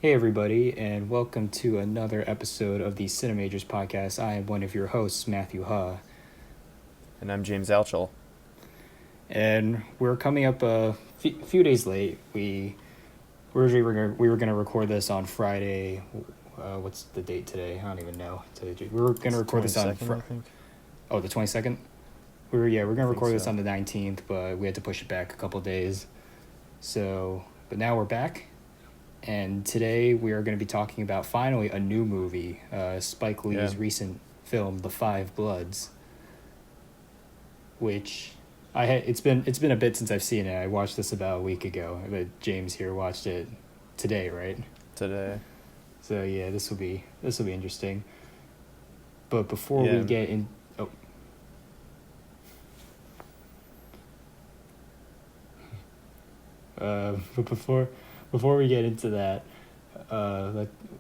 Hey, everybody, and welcome to another episode of the CineMajors podcast. I am one of your hosts, Matthew Ha, And I'm James Alchel. and we're coming up a few days late. We were gonna record this on Friday. What's the date today? I don't even know. We were gonna It's record this on 22nd, I think. the 22nd. We're gonna I think record this so. on the 19th, but we had to push it back a couple days. But now we're back. And today we are going to be talking about finally a new movie, Spike Lee's recent film, The Five Bloods, which it's been a bit since I've seen it. I watched this about a week ago, but James here watched it today, right? Today. So yeah, this will be interesting. But before we Yeah. get in, but before we get into that,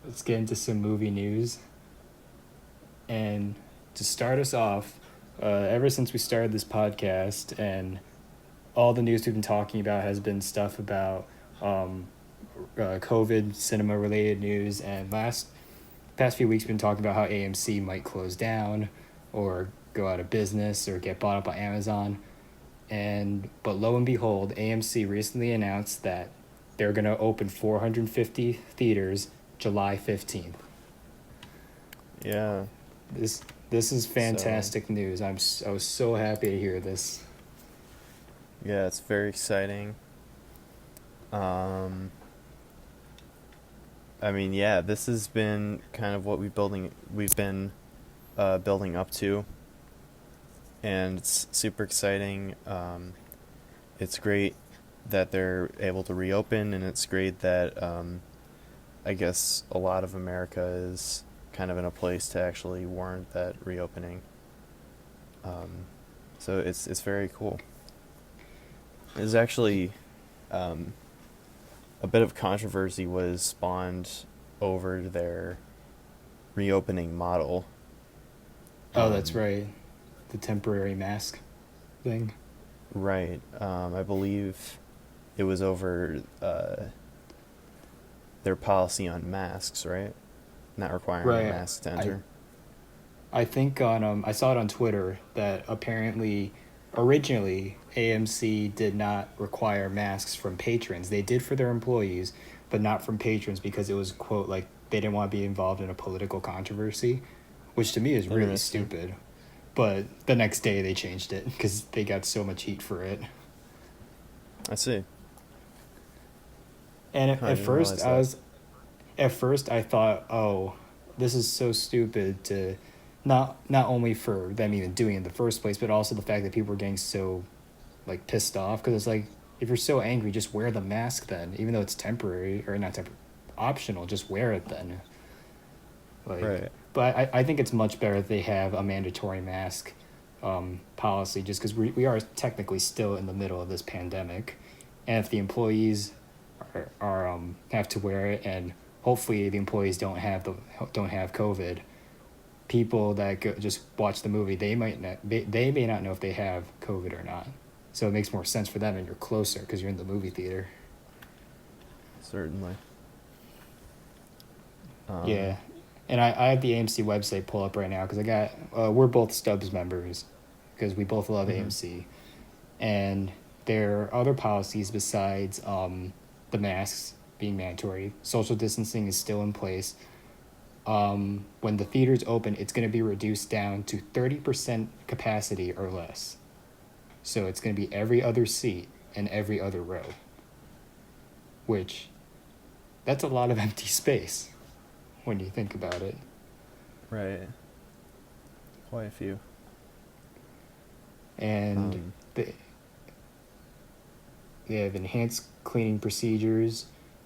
let's get into some movie news. And to start us off, ever since we started this podcast, and all the news we've been talking about has been stuff about COVID, cinema related news, and past few weeks we've been talking about how AMC might close down, or go out of business, or get bought up by Amazon. But lo and behold, AMC recently announced that they're gonna open 450 theaters July 15th. Yeah. This is fantastic news. I was so happy to hear this. Yeah, it's very exciting. This has been kind of what we've been building up to, and it's super exciting. It's great that they're able to reopen, and it's great that I guess a lot of America is kind of in a place to actually warrant that reopening. So it's very cool. There's actually a bit of controversy was spawned over their reopening model. Oh, that's right. The temporary mask thing. Right. I believe it was over their policy on masks, right? Not requiring a mask to enter. I think I saw it on Twitter that apparently originally AMC did not require masks from patrons. They did for their employees, but not from patrons because it was, quote, like they didn't want to be involved in a political controversy, which to me is really stupid. But the next day they changed it because they got so much heat for it. I see. And at first I thought, oh, this is so stupid to not only for them even doing it in the first place, but also the fact that people were getting so like pissed off, because it's like, if you're so angry, just wear the mask then, even though it's temporary, or not temporary, optional, just wear it then. Right. But I think it's much better if they have a mandatory mask policy, just because we are technically still in the middle of this pandemic, and if the employees are have to wear it, and hopefully the employees don't have COVID, people that just watch the movie, they may not know if they have COVID or not. So it makes more sense for them, and you're closer because you're in the movie theater. Certainly. Yeah, and I have the AMC website pull up right now because we're both Stubbs members because we both love AMC, and there are other policies besides the masks being mandatory. Social distancing is still in place. When the theaters open, it's going to be reduced down to 30% capacity or less. So it's going to be every other seat and every other row, which that's a lot of empty space when you think about it. Right. Quite a few. And they have enhanced cleaning procedures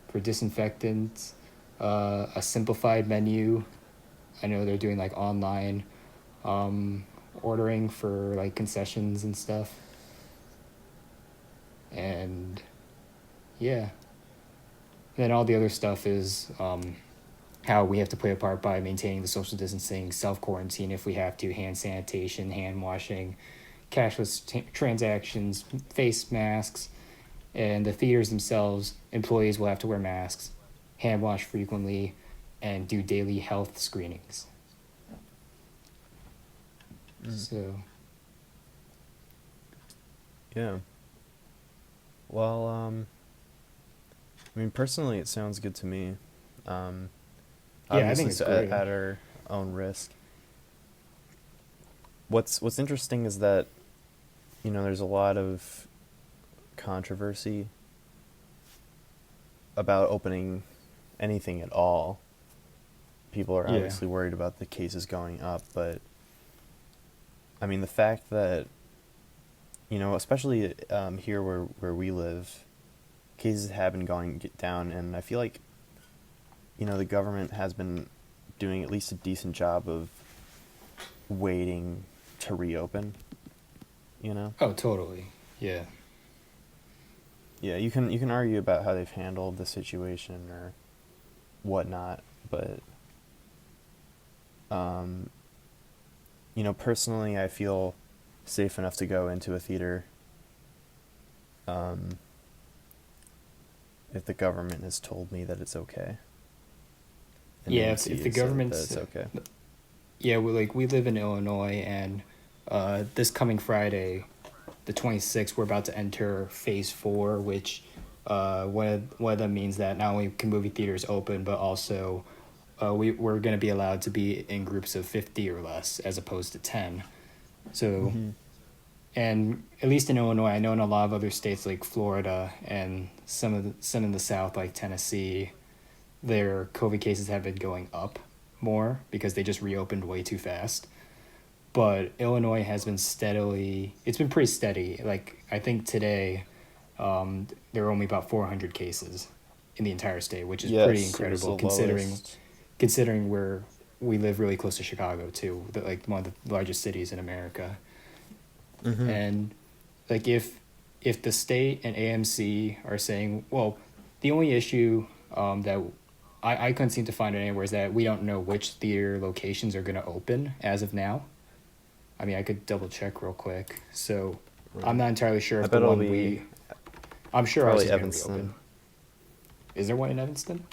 for disinfectants, a simplified menu. I know they're doing like online ordering for like concessions and stuff. And yeah. And then all the other stuff is how we have to play a part by maintaining the social distancing, self-quarantine if we have to, hand sanitation, hand washing, cashless transactions, face masks, and the theaters themselves, employees will have to wear masks. hand wash frequently, and do daily health screenings. So Yeah. Well, I mean, personally, it sounds good to me. Um, yeah, I think Obviously, it's so great. at our own risk. What's interesting is that, there's a lot of controversy about opening anything at all. People are Yeah. obviously worried about the cases going up, but I mean, the fact that, especially here where we live, cases have been going down, and I feel like, the government has been doing at least a decent job of waiting to reopen, you know? Oh, totally. Yeah. Yeah, you can argue about how they've handled the situation or whatnot, but um, personally, I feel safe enough to go into a theater um, if the government has told me that it's okay. And Yeah, AMC if the has said that government's it's okay. yeah, we live in Illinois, and this coming Friday, the 26th, we're about to enter phase 4, which one of them means that not only can movie theaters open, but also we're going to be allowed to be in groups of 50 or less as opposed to 10. So, Mm-hmm. and at least in Illinois, I know in a lot of other states like Florida and some in the South like Tennessee, their COVID cases have been going up more because they just reopened way too fast. But Illinois has been it's been pretty steady. Like, I think today, there are only about 400 cases in the entire state, which is pretty Yes, it was incredible the lowest. considering where we live really close to Chicago too, like one of the largest cities in America. Mm-hmm. And like if the state and AMC are saying, well, the only issue that I couldn't seem to find it anywhere is that we don't know which theater locations are going to open as of now. I mean, I could double check real quick. So I'm Right. not entirely sure I if the bet it'll one be I'm sure ours probably is going to Evanston. reopen. Is there one in Evanston?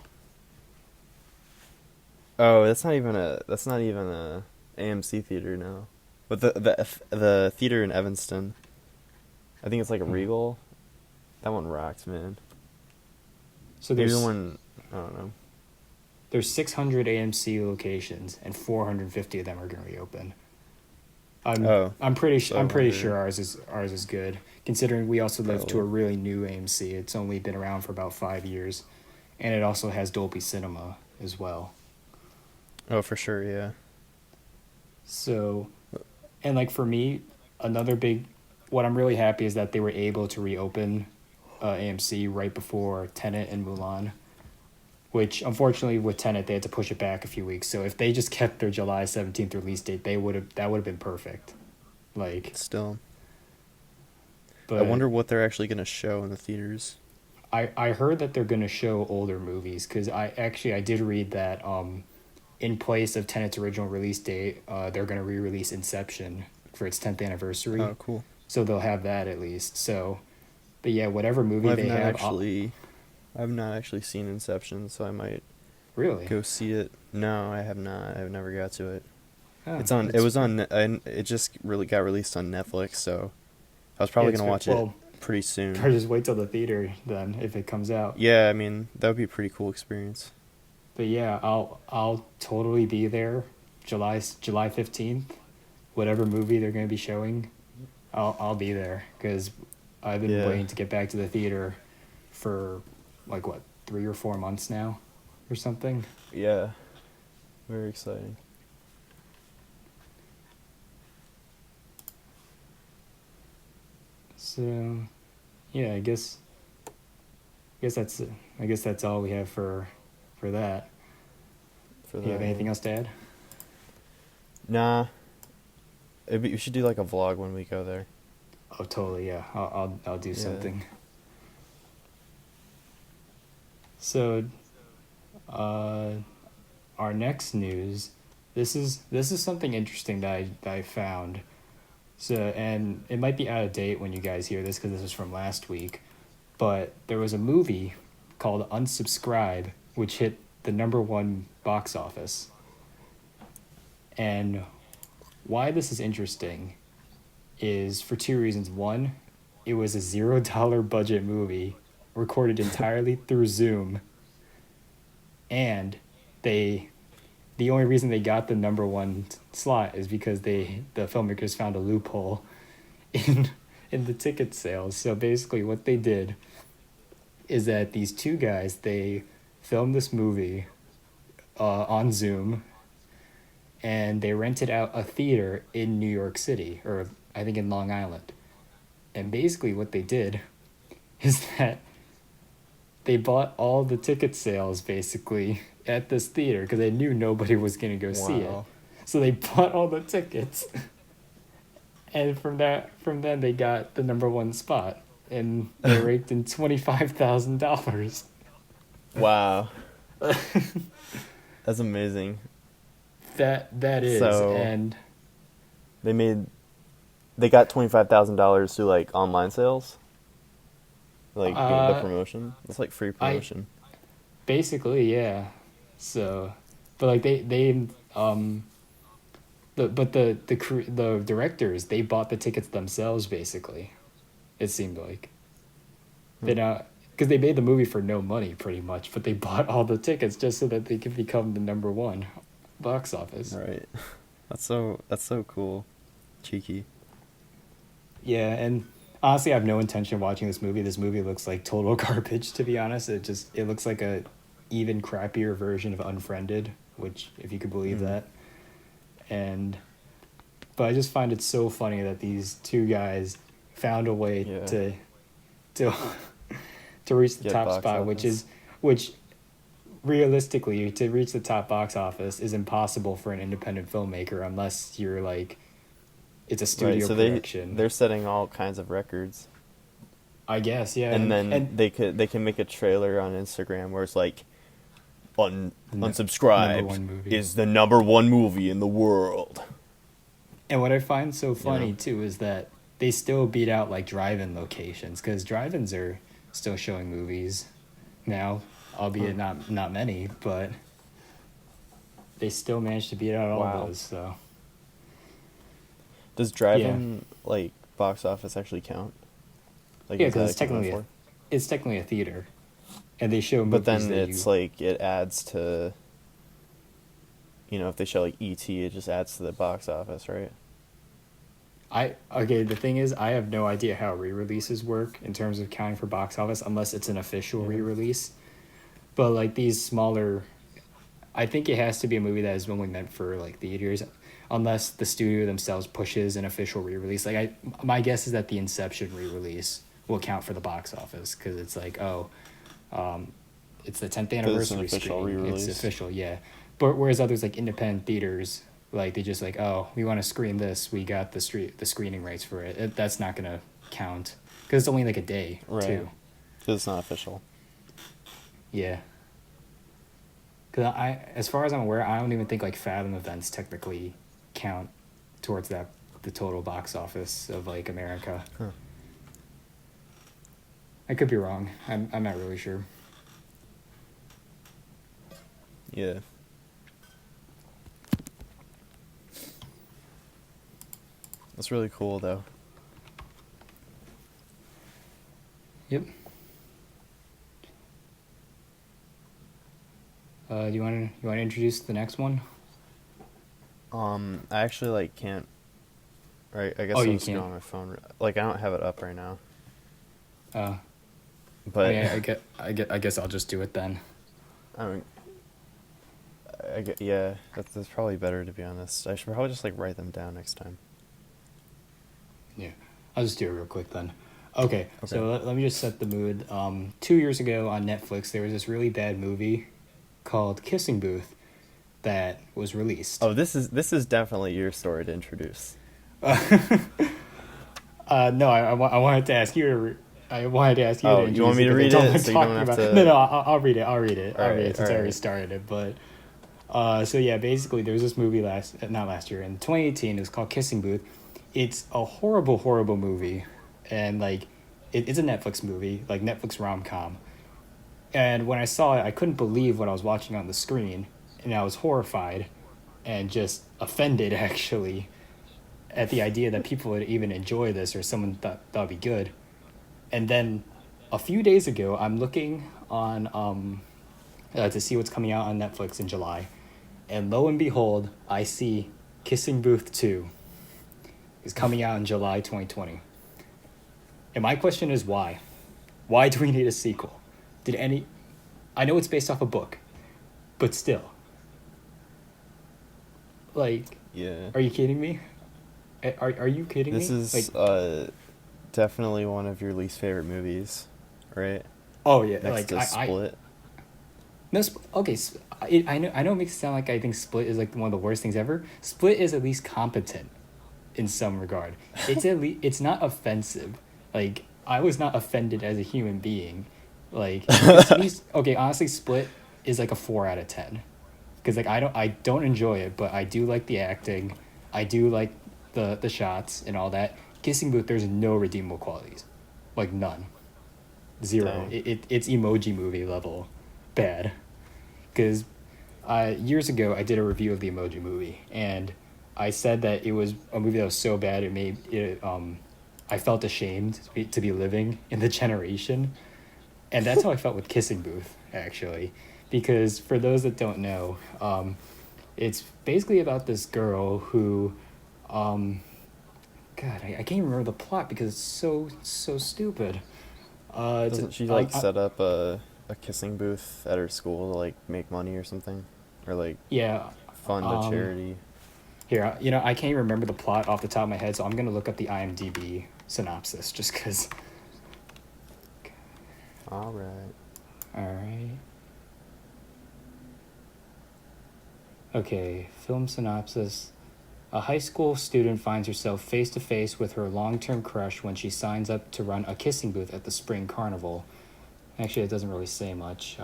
Oh, that's not even a AMC theater now. But the theater in Evanston, I think it's like a Hmm. Regal. That one rocks, man. So Maybe the one, I don't know. there's 600 AMC locations and 450 of them are going to reopen. Oh, so I I'm pretty sure wonder, ours is good, considering we also live to probably. a really new AMC. It's only been around for about 5 years, and it also has Dolby Cinema as well. Oh, for sure, yeah. So, and like for me, another big, what I'm really happy is that they were able to reopen AMC right before Tenet and Mulan, which unfortunately with Tenet they had to push it back a few weeks. So if they just kept their July 17th release date, that would have been perfect. Like, Still, I but wonder what they're actually gonna show in the theaters. I heard that they're gonna show older movies because I did read that in place of Tenet's original release date, they're gonna re-release Inception for its 10th anniversary, Oh, cool. so they'll have that at least. So, but yeah, whatever Well, movie they have, I've not actually seen Inception, so I might really, go see it. No, I have not. I've never got to it. oh, It's on. It that's was on. It just really got released on Netflix, so I was probably it's gonna good. watch it Well, pretty soon. or just wait till the theater then if it comes out. Yeah, I mean that would be a pretty cool experience. But yeah, I'll totally be there, July 15th, whatever movie they're gonna be showing, I'll be there because I've been Yeah, waiting to get back to the theater for like what 3 or 4 months now, or something. yeah, very exciting. So yeah, I guess that's all we have for that. For Do you have that, yeah. anything else to add? Nah, we should do like a vlog when we go there. Oh, totally. Yeah, I'll do Yeah. something. So, uh, our next news. This is something interesting that I found. So, and it might be out of date when you guys hear this because this was from last week, but there was a movie called Unsubscribe, which hit the number one box office. And why this is interesting is for two reasons. One, it was a $0 budget movie recorded entirely through Zoom, and the only reason they got the number one slot is because the filmmakers found a loophole in the ticket sales. So basically what they did is that these two guys, they filmed this movie on Zoom, and they rented out a theater in New York City, or I think in Long Island. And basically what they did is that they bought all the ticket sales basically at this theater because they knew nobody was going to go see it. So they bought all the tickets. And from then they got the number one spot, and they raked in $25,000. Wow. That's amazing. That is, So, and they got $25,000 through like online sales, like the promotion. It's like free promotion. basically, yeah. So, but like the directors, they bought the tickets themselves basically. It seemed like they not because they made the movie for no money pretty much, but they bought all the tickets just so that they could become the number one box office. Right. That's so cool. Cheeky. Yeah, and honestly, I have no intention of watching this movie. This movie looks like total garbage, to be honest. It looks like a even crappier version of Unfriended, which, if you could believe that. But I just find it so funny that these two guys found a way to reach the top spot, which realistically, to reach the top box office is impossible for an independent filmmaker unless you're like, it's a studio production. They're setting all kinds of records. I guess, yeah. And then they can make a trailer on Instagram where it's like, Unsubscribed is the number one movie in the world. And what I find so funny too is that they still beat out like drive-in locations, because drive-ins are still showing movies now, albeit not many, but they still managed to beat out all those. So does drive-in like box office actually count? Like, yeah, because it's technically a theater, and they show movies. But then it's like it adds to. If they show like E.T., it just adds to the box office, right? The thing is, I have no idea how re-releases work in terms of counting for box office unless it's an official re-release. But like these smaller, I think it has to be a movie that is only meant for like theaters, unless the studio themselves pushes an official re-release. Like my guess is that the Inception re-release will count for the box office because it's like, it's the 10th anniversary screening. It's official, yeah. But whereas others like independent theaters, like they just like, we want to screen this, we got the screening rights for it. That's not gonna count because it's only like a day, too. Because it's not official. Yeah. Because as far as I'm aware, I don't even think like Fathom events technically count towards the total box office of like America. Huh. I could be wrong. I'm not really sure. Yeah. That's really cool, though. Yep. Do you want to introduce the next one? I actually like can't. Right, I guess I'll just go on my phone. Like I don't have it up right now. But I guess I'll just do it then. Yeah, that's probably better, to be honest. I should probably just like write them down next time. Yeah, I'll just do it real quick then. Okay. So let me just set the mood. 2 years ago on Netflix, there was this really bad movie called Kissing Booth that was released. Oh, this is definitely your story to introduce. No, I wanted to ask you. I wanted to ask you. Oh, you want me to read it? So you don't have to. No, I'll read it. I'll read it since I already right. started it. But so yeah, basically there was this movie not last year in 2018. It was called Kissing Booth. It's a horrible, horrible movie, and like it's a Netflix movie, like Netflix rom-com. And when I saw it, I couldn't believe what I was watching on the screen, and I was horrified and just offended actually at the idea that people would even enjoy this or someone thought that would be good. And then a few days ago, I'm looking on to see what's coming out on Netflix in July, and lo and behold, I see Kissing Booth 2 is coming out in July 2020. And my question is why? Why do we need a sequel? Did any I know it's based off a book, but still. Like, Yeah. are you kidding me? Are you kidding This me? is Like, definitely one of your least favorite movies, right? oh yeah, Next like to Split. no, okay. I know it makes it sound like I think Split is like one of the worst things ever. Split is at least competent in some regard. It's at least it's not offensive. Like I was not offended as a human being. Like to me, okay, honestly, Split is like a 4 out of 10. Because like I don't enjoy it, but I do like the acting. I do like the shots and all that. Kissing Booth, there's no redeemable qualities, like none, zero. Dang. It's emoji movie level bad. Because years ago I did a review of the Emoji Movie, and I said that it was a movie that was so bad it made it. I felt ashamed to be living in the generation, and that's how I felt with Kissing Booth actually, because for those that don't know, it's basically about this girl who, um, God, I can't even remember the plot because it's so stupid. Doesn't she like set up a kissing booth at her school to like make money or something, or like Yeah, fund a charity? here, I can't even remember the plot off the top of my head, so I'm gonna look up the IMDb synopsis just because. All right. All right. Okay, film synopsis. A high school student finds herself face to face with her long term crush when she signs up to run a kissing booth at the spring carnival. Actually, it doesn't really say much.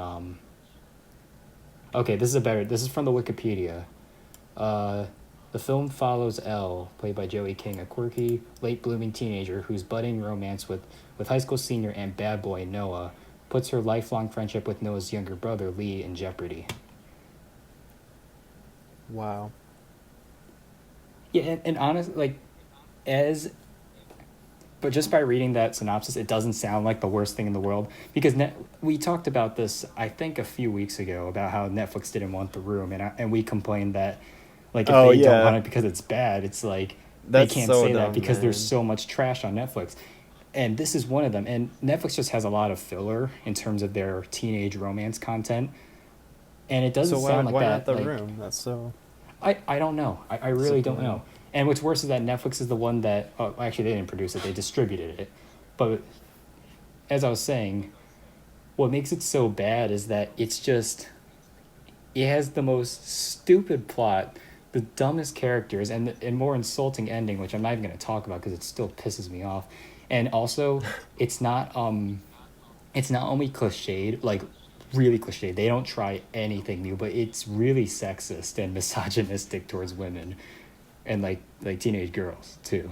Okay, this is from the Wikipedia. The film follows Elle, played by Joey King, a quirky, late blooming teenager whose budding romance with high school senior and bad boy Noah puts her lifelong friendship with Noah's younger brother Lee in jeopardy. Wow. Yeah, and honestly, like, as but just by reading that synopsis, it doesn't sound like the worst thing in the world. Because we talked about this, I think, a few weeks ago about how Netflix didn't want The Room, and we complained that, like, if Oh they don't yeah. want it because it's bad, it's like they That's can't so say that dumb, because there's man. so much trash on Netflix. And this is one of them. And Netflix just has a lot of filler in terms of their teenage romance content, and it doesn't So sound like why that. not The Like, Room? That's so I don't know. I really don't disappointing. know. And what's worse is that Netflix is the one that actually they didn't produce it; they distributed it. But as I was saying, what makes it so bad is that it has the most stupid plot, the dumbest characters, and more insulting ending, which I'm not even going to talk about because it still pisses me off. And also, it's not it's not only cliched, like really cliched. They don't try anything new, but it's really sexist and misogynistic towards women and like teenage girls too.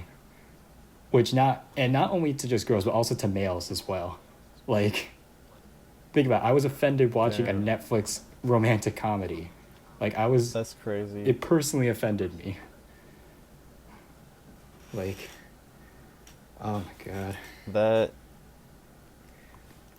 Which not only to just girls, but also to males as well. Like, think about it. I was offended watching a Damn. Netflix romantic comedy. Like That's crazy. it personally offended me. Like, oh my god. That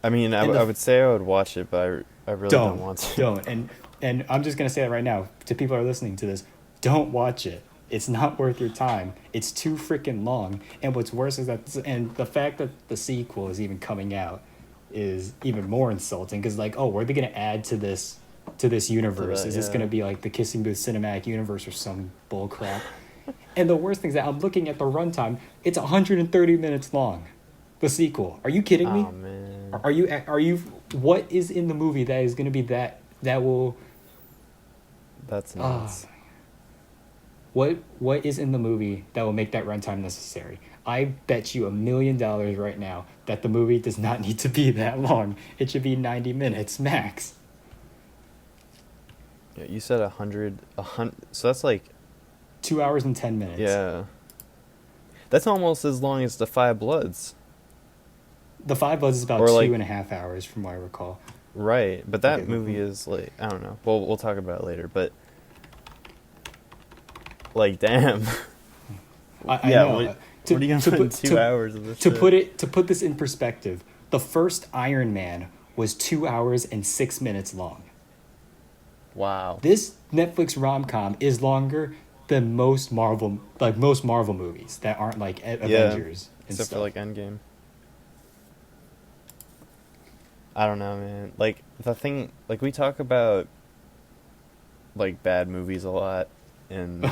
I mean, And I would say I would watch it, but I really don't want to. don't. And I'm just gonna say that right now to people who are listening to this. Don't watch it. It's not worth your time. It's too freaking long. And what's worse is and the fact that the sequel is even coming out is even more insulting because like, oh, were they gonna add to this universe? that, Is this gonna yeah. be like the Kissing Booth cinematic universe or some bull crap? And the worst thing is that I'm looking at the runtime. It's 130 minutes long. The sequel. Are you kidding me? Oh man. Are you what is in the movie that is going to be that will That's uh, nuts. what is in the movie that will make that runtime necessary? I bet you $1 million right now that the movie does not need to be that long. It should be 90 minutes max. Yeah, you said a hundred. So that's like 2 hours and 10 minutes. yeah. That's almost as long as the Five Bloods. The Five Bloods is about Or like 2.5 hours from what I recall. Right, but Okay. that movie is like, I don't know. Well, we'll talk about it later, but like, damn. I Yeah, know. what are you gonna To put in put 2 hours of this shit? to put this in perspective, the first Iron Man was 2 hours and 6 minutes long. Wow. This Netflix rom com is longer than most Marvel movies that aren't like Yeah, Avengers and except for stuff. like Endgame. I don't know, man. Like the thing, like we talk about like bad movies a lot, and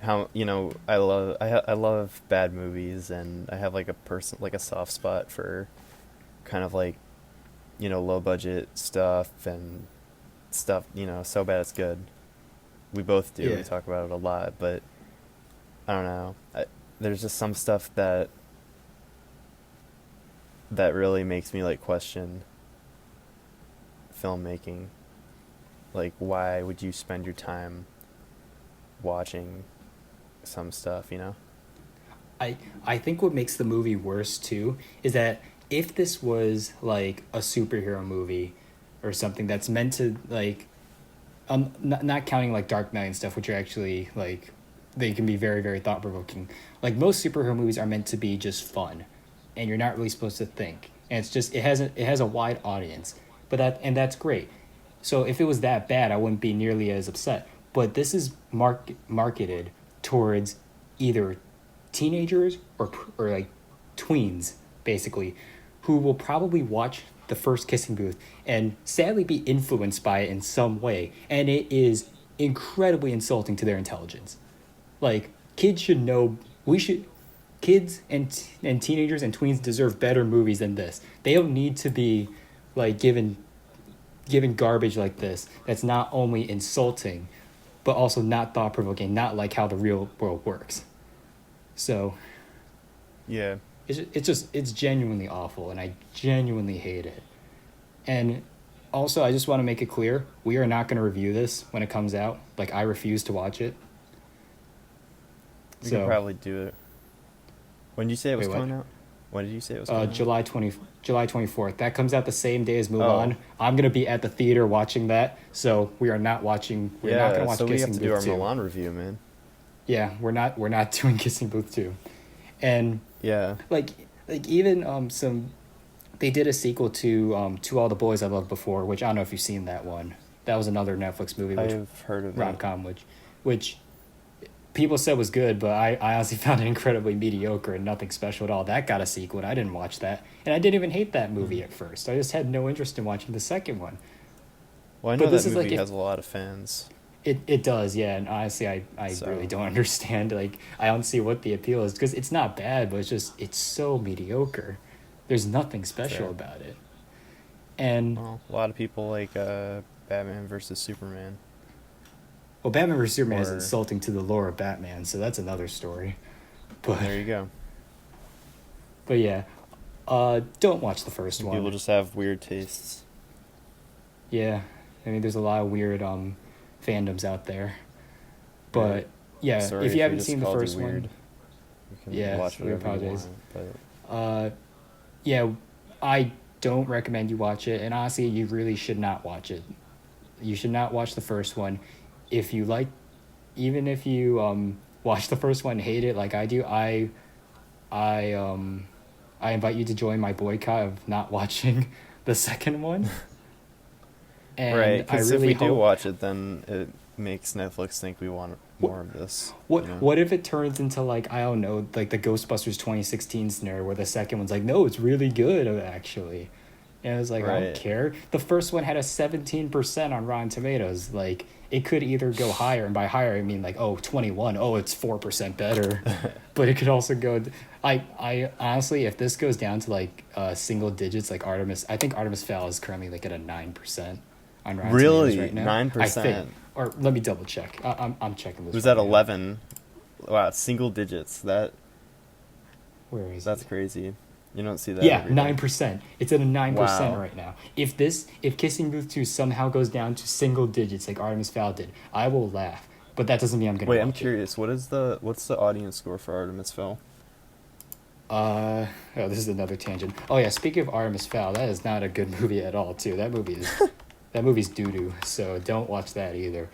how I love bad movies, and I have like a soft spot for kind of like low budget stuff and stuff so bad it's good. We both do. We Yeah. talk about it a lot, but I don't know. There's just some stuff that really makes me like question filmmaking. Like, why would you spend your time watching some stuff? I think what makes the movie worse too is that if this was like a superhero movie or something that's meant to like not counting like Dark Knight and stuff, which are actually like they can be very very thought provoking. Like most superhero movies are meant to be just fun, and you're not really supposed to think. And it's just it has a wide audience, but that's great. So if it was that bad, I wouldn't be nearly as upset. But this is marketed towards either teenagers or like tweens basically, who will probably watch the first kissing booth and sadly be influenced by it in some way, and it is incredibly insulting to their intelligence. Like kids should know we should kids and teenagers and tweens deserve better movies than this. They don't need to be like given garbage like this that's not only insulting but also not thought provoking, not like how the real world works. So Yeah. it's genuinely awful, and I genuinely hate it. And also, I just want to make it clear, we are not going to review this when it comes out. Like, I refuse to watch it. We could So, probably do it. When did you say it was wait, what? coming out? When did you say it was coming out? July 24th. That comes out the same day as Oh. Mulan. I'm going to be at the theater watching that. So, we're not going to watch So we have Kissing to do our Booth 2. Milan review, man. Yeah, we're not doing Kissing Booth 2. And Yeah. like even some they did a sequel to All the Boys I Loved Before, which I don't know if you've seen that one. That was another Netflix movie, which I've heard of rom it. com, which people said was good, but I honestly found it incredibly mediocre and nothing special at all. That got a sequel, and I didn't watch that, and I didn't even hate that movie Mhm. at first. I just had no interest in watching the second one. Well, I know But that this is movie like if has a lot of fans. it does, yeah. And honestly, I So, really don't understand. Like, I don't see what the appeal is because it's not bad, but it's so mediocre. There's nothing special fair. about it. And Well, a lot of people like Batman versus Superman. well, Batman vs Superman is Or insulting to the lore of Batman, so that's another story. But there you go. but yeah, don't watch the first People one. just have weird tastes. Yeah, I mean, there's a lot of weird fandoms out there. But Right. yeah, Sorry if if you we haven't just seen the called you first weird. one, You can yeah, watch we whatever you apologize. want, but Uh, yeah, I don't recommend you watch it, and honestly, you really should not watch it. You should not watch the first one. If you like, even if you watch the first one and hate it like I do, I I invite you to join my boycott of not watching the second one. And right, I because if really we do hope. watch it, then it makes Netflix think we want What more of this. what if it turns into like I don't know, like the Ghostbusters 2016 scenario where the second one's like, no, it's really good actually. And I was like, I don't Right. care. The first one had a 17% on Rotten Tomatoes. Like, it could either go higher, and by higher I mean like, oh, 21. Oh, it's 4% better. But it could also go. I honestly, if this goes down to like single digits, like Artemis, I think Artemis Fowl is currently like at a 9% on Rotten Tomatoes Really? right now. 9%? I think. Or let me double check. I'm checking this. It was right at now. 11. Wow, it's single digits. Where is That's it? crazy. You don't see that Yeah, every day. 9%. It's at a 9% Wow. right now. If Kissing Booth 2 somehow goes down to single digits like Artemis Fowl did, I will laugh. But that doesn't mean I'm gonna Wait, watch I'm it. curious. What's the audience score for Artemis Fowl? Oh, this is another tangent. Oh yeah, speaking of Artemis Fowl, that is not a good movie at all. Too, that movie's doo doo. So don't watch that either.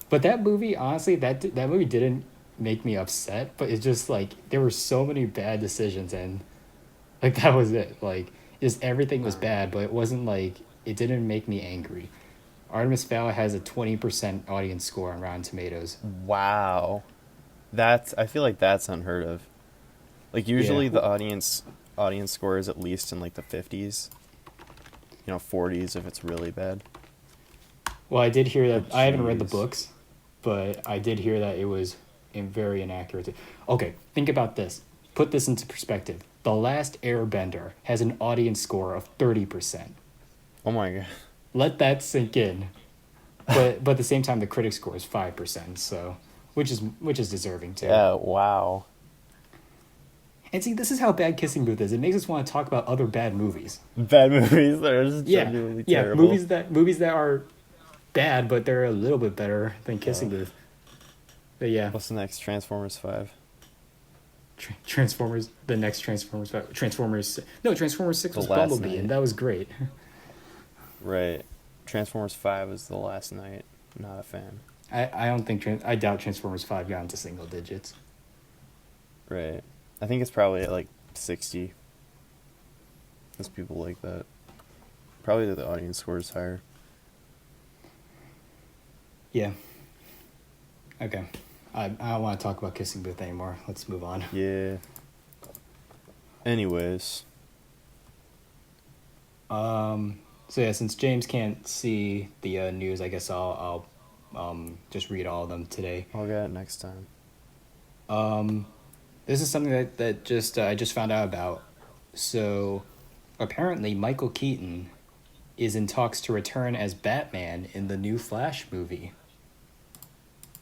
But that movie, honestly, that movie didn't make me upset. But it's just like there were so many bad decisions, and like that was it. Like just everything was bad, but it wasn't like it didn't make me angry. Artemis Fowl has a 20% audience score on Rotten Tomatoes. Wow. That's I feel like that's unheard of. Like Yeah. usually the audience score is at least in like the 50s, 40s if it's really bad. Well, I did hear But that I haven't read the jeez. books, but I did hear that it was very inaccurate. Okay, think about this. Put this into perspective. The Last Airbender has an audience score of 30%. Oh my god. Let that sink in. But at the same time, the critic score is 5%. So, which is deserving too. Yeah, wow. And see, this is how bad Kissing Booth is. It makes us want to talk about other bad movies. Bad movies that are just Yeah, genuinely yeah, terrible. movies that are bad, but they're a little bit better than Kissing Uh, Booth. But yeah, what's the next? Transformers 5. Transformers, the next Transformers, Transformers. No, Transformers 6 The was last Bumblebee, and night. that was great. Right. Transformers 5 was the last night. Not a fan. I don't think I doubt Transformers 5 got into single digits. Right. I think it's probably at like 60. Because people like that. Probably the audience score is higher. Yeah. Okay. I don't want to talk about Kissing Booth anymore. Let's move on. Yeah. Anyways. So yeah, since James can't see the news, I guess I'll just read all of them today. I'll get it next time. This is something that just I just found out about. So apparently Michael Keaton is in talks to return as Batman in the new Flash movie.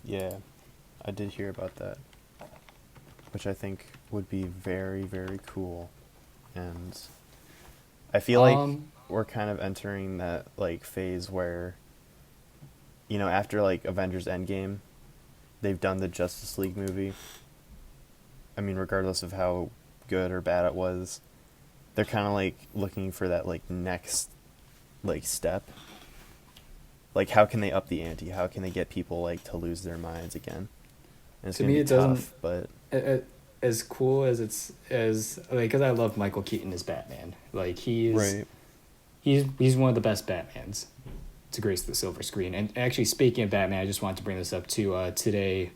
Yeah. I did hear about that. Which I think would be very, very cool. And I feel like we're kind of entering that like phase where after like Avengers Endgame, they've done the Justice League movie. I mean, regardless of how good or bad it was, they're kind of like looking for that like next like step. Like how can they up the ante? How can they get people like to lose their minds again? And it's To going to me, be it doesn't tough, but as cool as it's as like because I love Michael Keaton as Batman. Like right. he's one of the best Batmans to grace the silver screen. And actually, speaking of Batman, I just wanted to bring this up too. Today,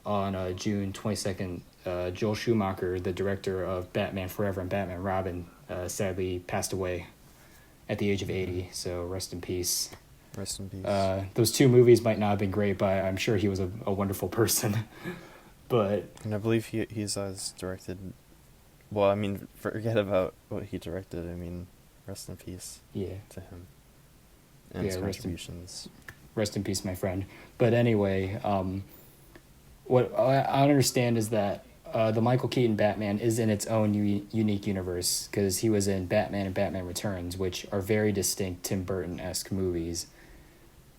on June 22nd, Joel Schumacher, the director of Batman Forever and Batman Robin, sadly passed away at the age of 80. So rest in peace. Rest in peace. Those two movies might not have been great, but I'm sure he was a wonderful person. But And I believe he's directed. Well, I mean, forget about what he directed. I mean, rest in peace yeah, to him and his contributions. rest in peace, my friend. But anyway, what I understand is that the Michael Keaton Batman is in its own unique universe because he was in Batman and Batman Returns, which are very distinct Tim Burton-esque movies.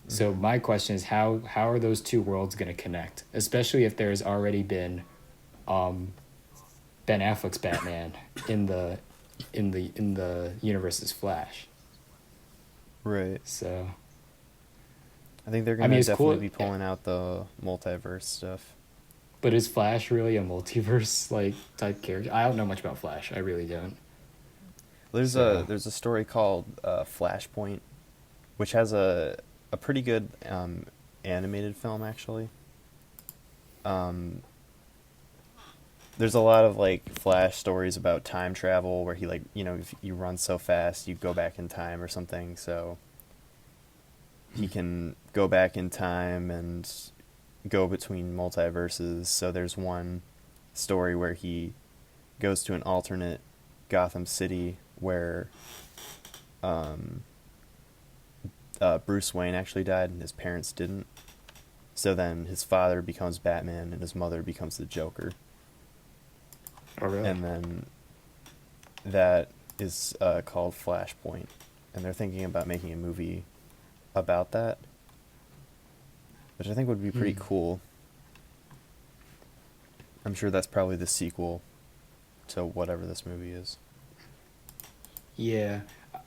So my question is how are those two worlds going to connect, especially if there's already been Ben Affleck's Batman in the universe's Flash. Right. So I think they're I gonna mean, it's definitely cool, be pulling out the multiverse stuff. but is Flash really a multiverse like type character? I don't know much about Flash. I really don't. So There's a story called Flashpoint, which has a pretty good animated film actually. There's a lot of like Flash stories about time travel where he like if you run so fast you go back in time or something, so he can go back in time and go between multiverses. So there's one story where he goes to an alternate Gotham City where Bruce Wayne actually died and his parents didn't. So then his father becomes Batman and his mother becomes the Joker. oh really? And then that is called Flashpoint. And they're thinking about making a movie about that, which I think would be pretty cool. I'm sure that's probably the sequel to whatever this movie is. Yeah,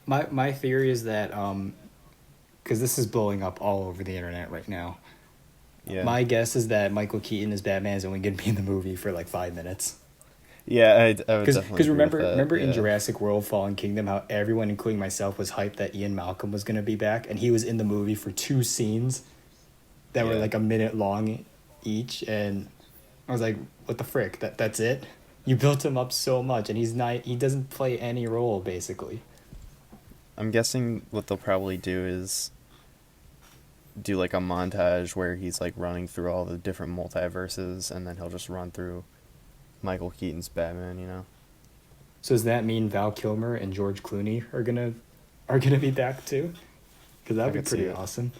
my theory is that because this is blowing up all over the internet right now. Yeah. My guess is that Michael Keaton as Batman is only going to be in the movie for like 5 minutes. Yeah, I would definitely Because agree with remember that. in Yeah. Jurassic World Fallen Kingdom how everyone, including myself, was hyped that Ian Malcolm was going to be back, and he was in the movie for two scenes that were Yeah. like a minute long each, and I was like, what the frick? That's it? You built him up so much, and he doesn't play any role basically. I'm guessing what they'll probably do is do like a montage where he's like running through all the different multiverses, and then he'll just run through Michael Keaton's Batman, you know? So does that mean Val Kilmer and George Clooney are gonna be back too? Because I that'd be could see pretty it. awesome.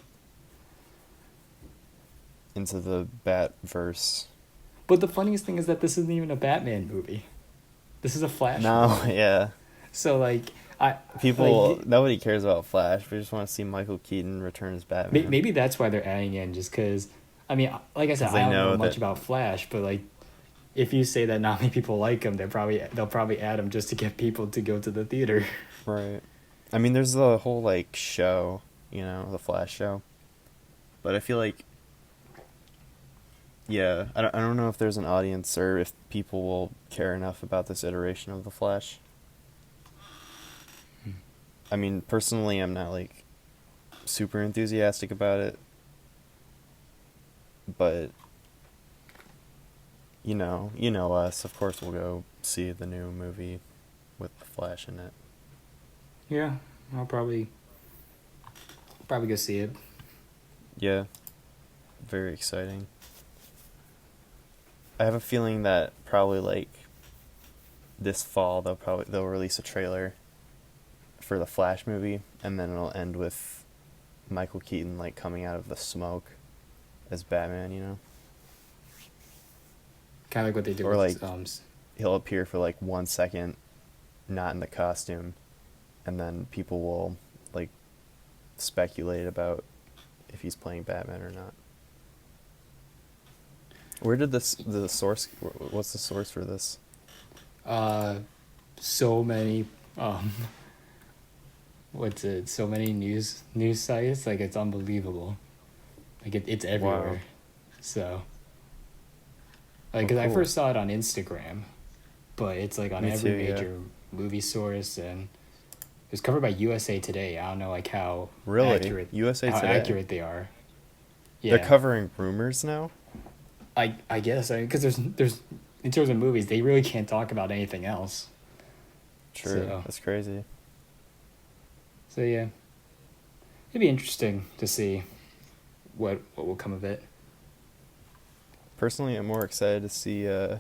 Into the Batverse. But the funniest thing is that this isn't even a Batman movie. This is a Flash No, movie. yeah. So like People, like nobody cares about Flash. We just want to see Michael Keaton return as Batman. maybe that's why they're adding in, just because. I mean, like I said, 'Cause I they don't know know much that- about Flash, but like, if you say that not many people like him, they'll probably add him just to get people to go to the theater. Right. I mean, there's the whole like show, you know, the Flash show. But I feel like, yeah, I don't know if there's an audience or if people will care enough about this iteration of the Flash. I mean, personally, I'm not like super enthusiastic about it, but you know us. Of course, we'll go see the new movie with the Flash in it. Yeah, I'll probably go see it. Yeah, very exciting. I have a feeling that probably like this fall they'll release a trailer for the Flash movie, and then it'll end with Michael Keaton like coming out of the smoke as Batman, you know? Kind of like what they do Or with like he'll appear for like 1 second, not in the costume, and then people will like speculate about if he's playing Batman or not. Where did the source? What's the source for this? so many what's it? So many news sites, like it's unbelievable. Like it's everywhere. Wow. So like, Oh, 'cause I cool. first saw it on Instagram, but it's like on Me every too, yeah. major movie source, and it was covered by USA Today. I don't know like how Really? accurate USA how Today? accurate they are. Yeah, They're covering rumors now? I guess because there's in terms of movies they really can't talk about anything else. True. So- That's crazy. So yeah, it'd be interesting to see what will come of it. Personally, I'm more excited to see. I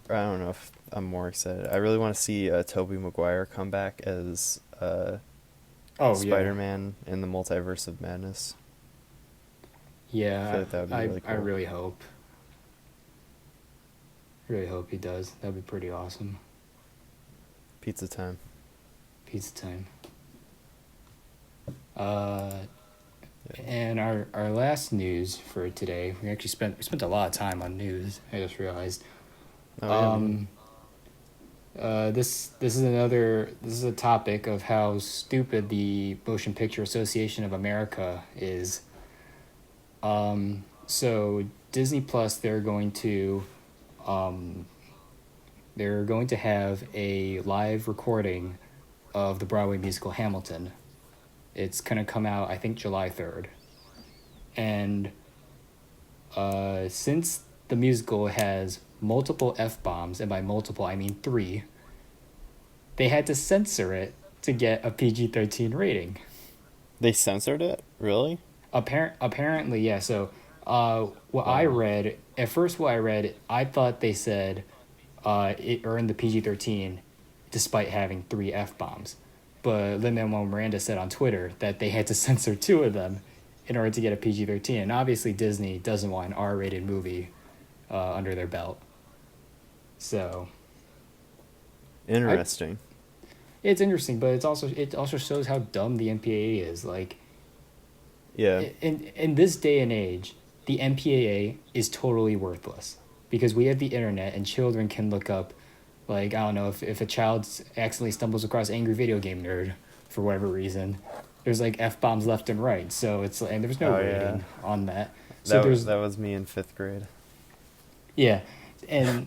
don't know if I'm more excited. I really want to see Tobey Maguire come back as Oh Spider-Man in the Multiverse of Madness. Yeah, I feel like that would be really I cool. really hope. Really hope he does. That'd be pretty awesome. Pizza time. Pizza time. Yeah. And our last news for today, we spent a lot of time on news. I just realized. Oh, yeah. This is a topic of how stupid the Motion Picture Association of America is. So Disney Plus, they're going to have a live recording of the Broadway musical Hamilton. It's gonna come out, I think, July 3rd. And since the musical has multiple F-bombs, and by multiple I mean 3, they had to censor it to get a PG-13 rating. They censored it? Really? Apparently, yeah. So, what I read at first, I thought they said, it earned the PG-13, despite having 3 F-bombs, but Lin-Manuel Miranda said on Twitter that they had to censor 2 of them in order to get a PG-13, and obviously Disney doesn't want an R-rated movie under their belt. So Interesting. it's interesting, but it also shows how dumb the MPAA is. Like, Yeah. in this day and age, the MPAA is totally worthless because we have the internet and children can look up, like, I don't know, if a child accidentally stumbles across Angry Video Game Nerd for whatever reason, there's like F-bombs left and right. So it's, and there's no Oh yeah, rating on that. So there's, that was me in 5th grade. yeah. And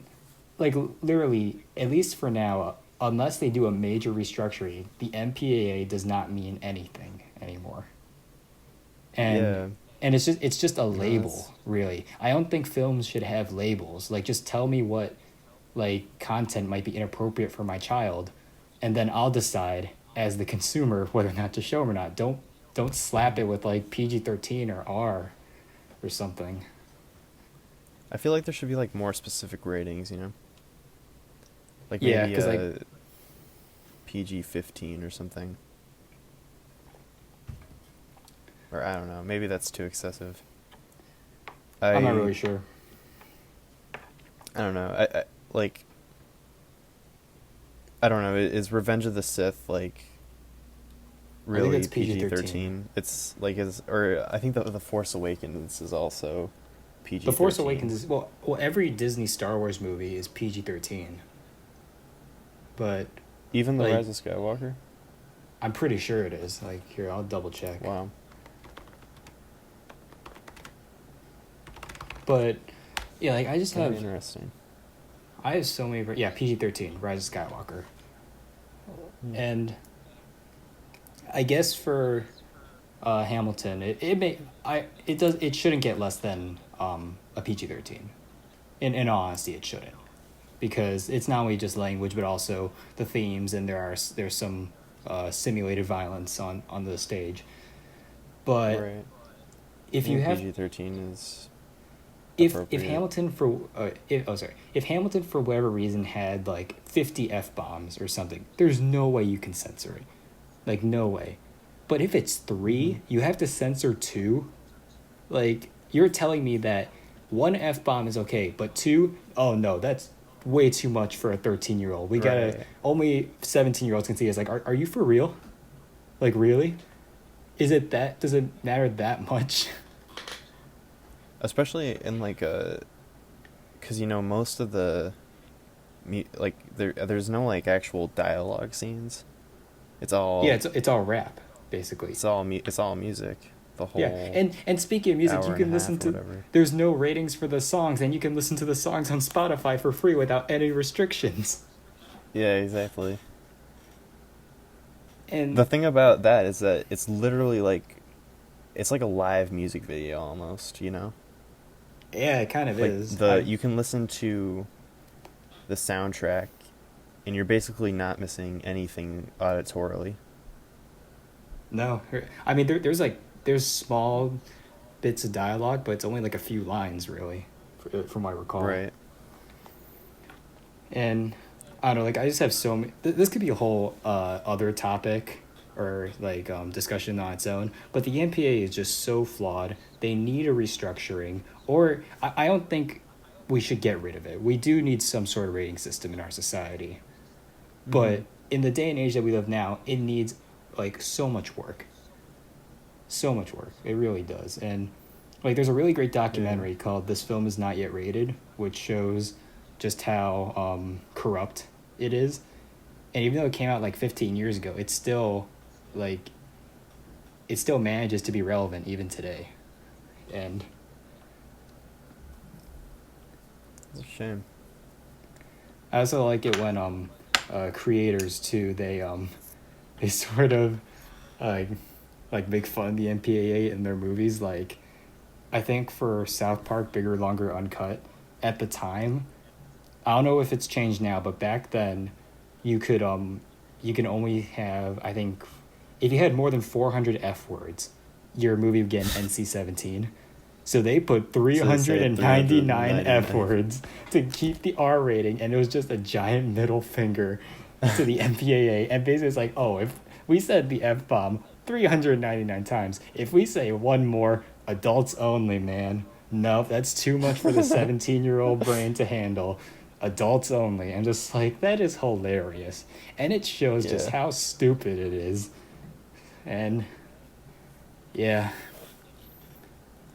like literally, at least for now, unless they do a major restructuring, the MPAA does not mean anything anymore. And Yeah, it's just a no, label, really. I don't think films should have labels. Like, just tell me what like content might be inappropriate for my child, and then I'll decide as the consumer whether or not to show them or not. Don't slap it with like PG-13 or R or something. I feel like there should be like more specific ratings, you know, like Yeah, maybe because like a PG-15 or something, or I don't know, maybe that's too excessive. I'm not I really sure. I don't know. I like I don't know. Is Revenge of the Sith like I think really it's PG-13. PG-13? It's like is or I think that the Force Awakens is also The Force PG-13. Awakens is, well every Disney Star Wars movie is PG-13, but Even the like Rise of Skywalker. I'm pretty sure it is. Like, here, I'll double check. Wow. But yeah, like Very interesting. I have so many, yeah, PG-13, Rise of Skywalker. Hmm. And I guess for Hamilton, it shouldn't get less than a PG-13. In all honesty, it shouldn't, because it's not only just language but also the themes, and there's some simulated violence on the stage. But Right. I if you think have PG-13 is if appropriate. Hamilton for if Hamilton for whatever reason had like 50 F-bombs or something, there's no way you can censor it. Like, no way. But if it's 3, Hmm. you have to censor 2. Like, you're telling me that 1 F-bomb is okay, but 2, oh no, that's way too much for a 13-year-old. We gotta, Right. only 17-year-olds can see. It's like, are you for real? Like, really? Does it matter that much? Especially in like because you know most of the like there's no like actual dialogue scenes. It's Yeah, all it's all rap, basically. it's all music. The Yeah, whole and speaking of music, hour you and a can listen half or to. whatever. There's no ratings for the songs, and you can listen to the songs on Spotify for free without any restrictions. Yeah, exactly. And The thing about that is that it's like a live music video almost, you know? yeah, it kind of Like is. you can listen to the soundtrack and you're basically not missing anything auditorily. No, I mean there's small bits of dialogue, but it's only like a few lines really, from what I recall. Right. And I don't know, like I just have so many. This could be a whole other topic or like discussion on its own. But the NPA is just so flawed. They need a restructuring, or I don't think we should get rid of it. We do need some sort of rating system in our society. Mhm. But in the day and age that we live now, it needs like so much work. So much work. It really does. And like there's a really great Yeah. documentary called This Film Is Not Yet Rated, which shows just how corrupt it is. And even though it came out like 15 years ago, like it still manages to be relevant even today. And It's a shame. I also like it when creators too, they sort of like make fun of the MPAA in their movies. Like, I think for South Park, Bigger, Longer, Uncut, at the time, I don't know if it's changed now, but back then, you could you can only have, I think, if you had more than 400 F words, your movie would get an NC-17. So they put So they say 399 F 399. words to keep the R rating, and it was just a giant middle finger to the MPAA. And basically, it's like, oh, if we said the F bomb 399 times, if we say one more, adults only, man. No, that's too much for the 17-year-old brain to handle. Adults only. I'm just like, that is hilarious. And it shows just Yeah. how stupid it is. And yeah,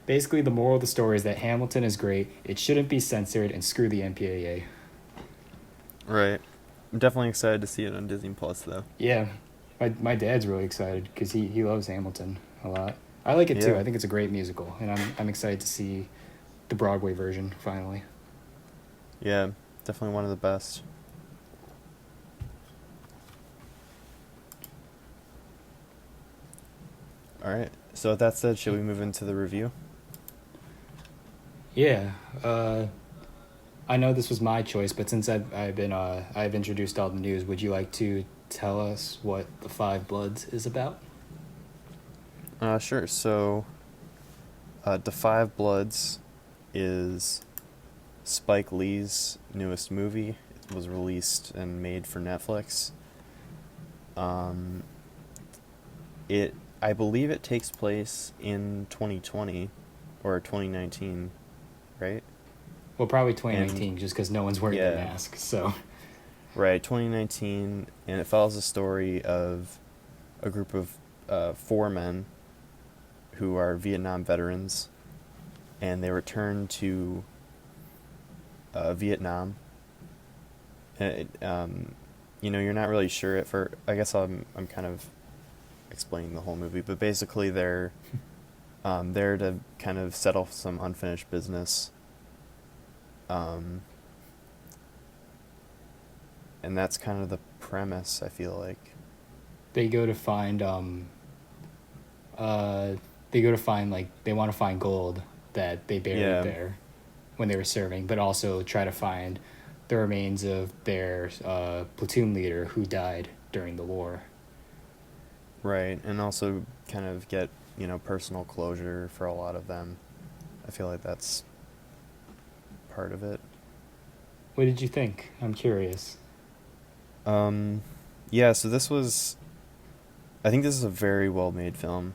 Basically, the moral of the story is that Hamilton is great. It shouldn't be censored, and screw the MPAA. Right. I'm definitely excited to see it on Disney Plus, though. Yeah, my dad's really excited because he loves Hamilton a lot. I like it too. Yeah. I think it's a great musical, and I'm excited to see the Broadway version finally. Yeah. Definitely one of the best. All right. So with that said, should we move into the review? Yeah, I know this was my choice, but since I've introduced all the news, would you like to tell us what The Five Bloods is about? Sure. So, The Five Bloods is Spike Lee's newest movie. It was released and made for Netflix. Um, I believe it takes place in 2020 or 2019, right? Well, probably And 2019, just because no one's wearing their yeah, mask. So, right, 2019, and it follows the story of a group of four men who are Vietnam veterans, and they return to Vietnam. And you're not really sure at first. I guess I'm kind of explaining the whole movie, but basically they're there to kind of settle some unfinished business. Um, and that's kind of the premise, I feel like. they go to find uh they go to find like they want to find gold that they buried Yeah, there when they were serving, but also try to find the remains of their platoon leader who died during the war. right. And also kind of get, personal closure for a lot of them. I feel like that's part of it. What did you think? I'm curious. Um, yeah, so I think this is a very well made film.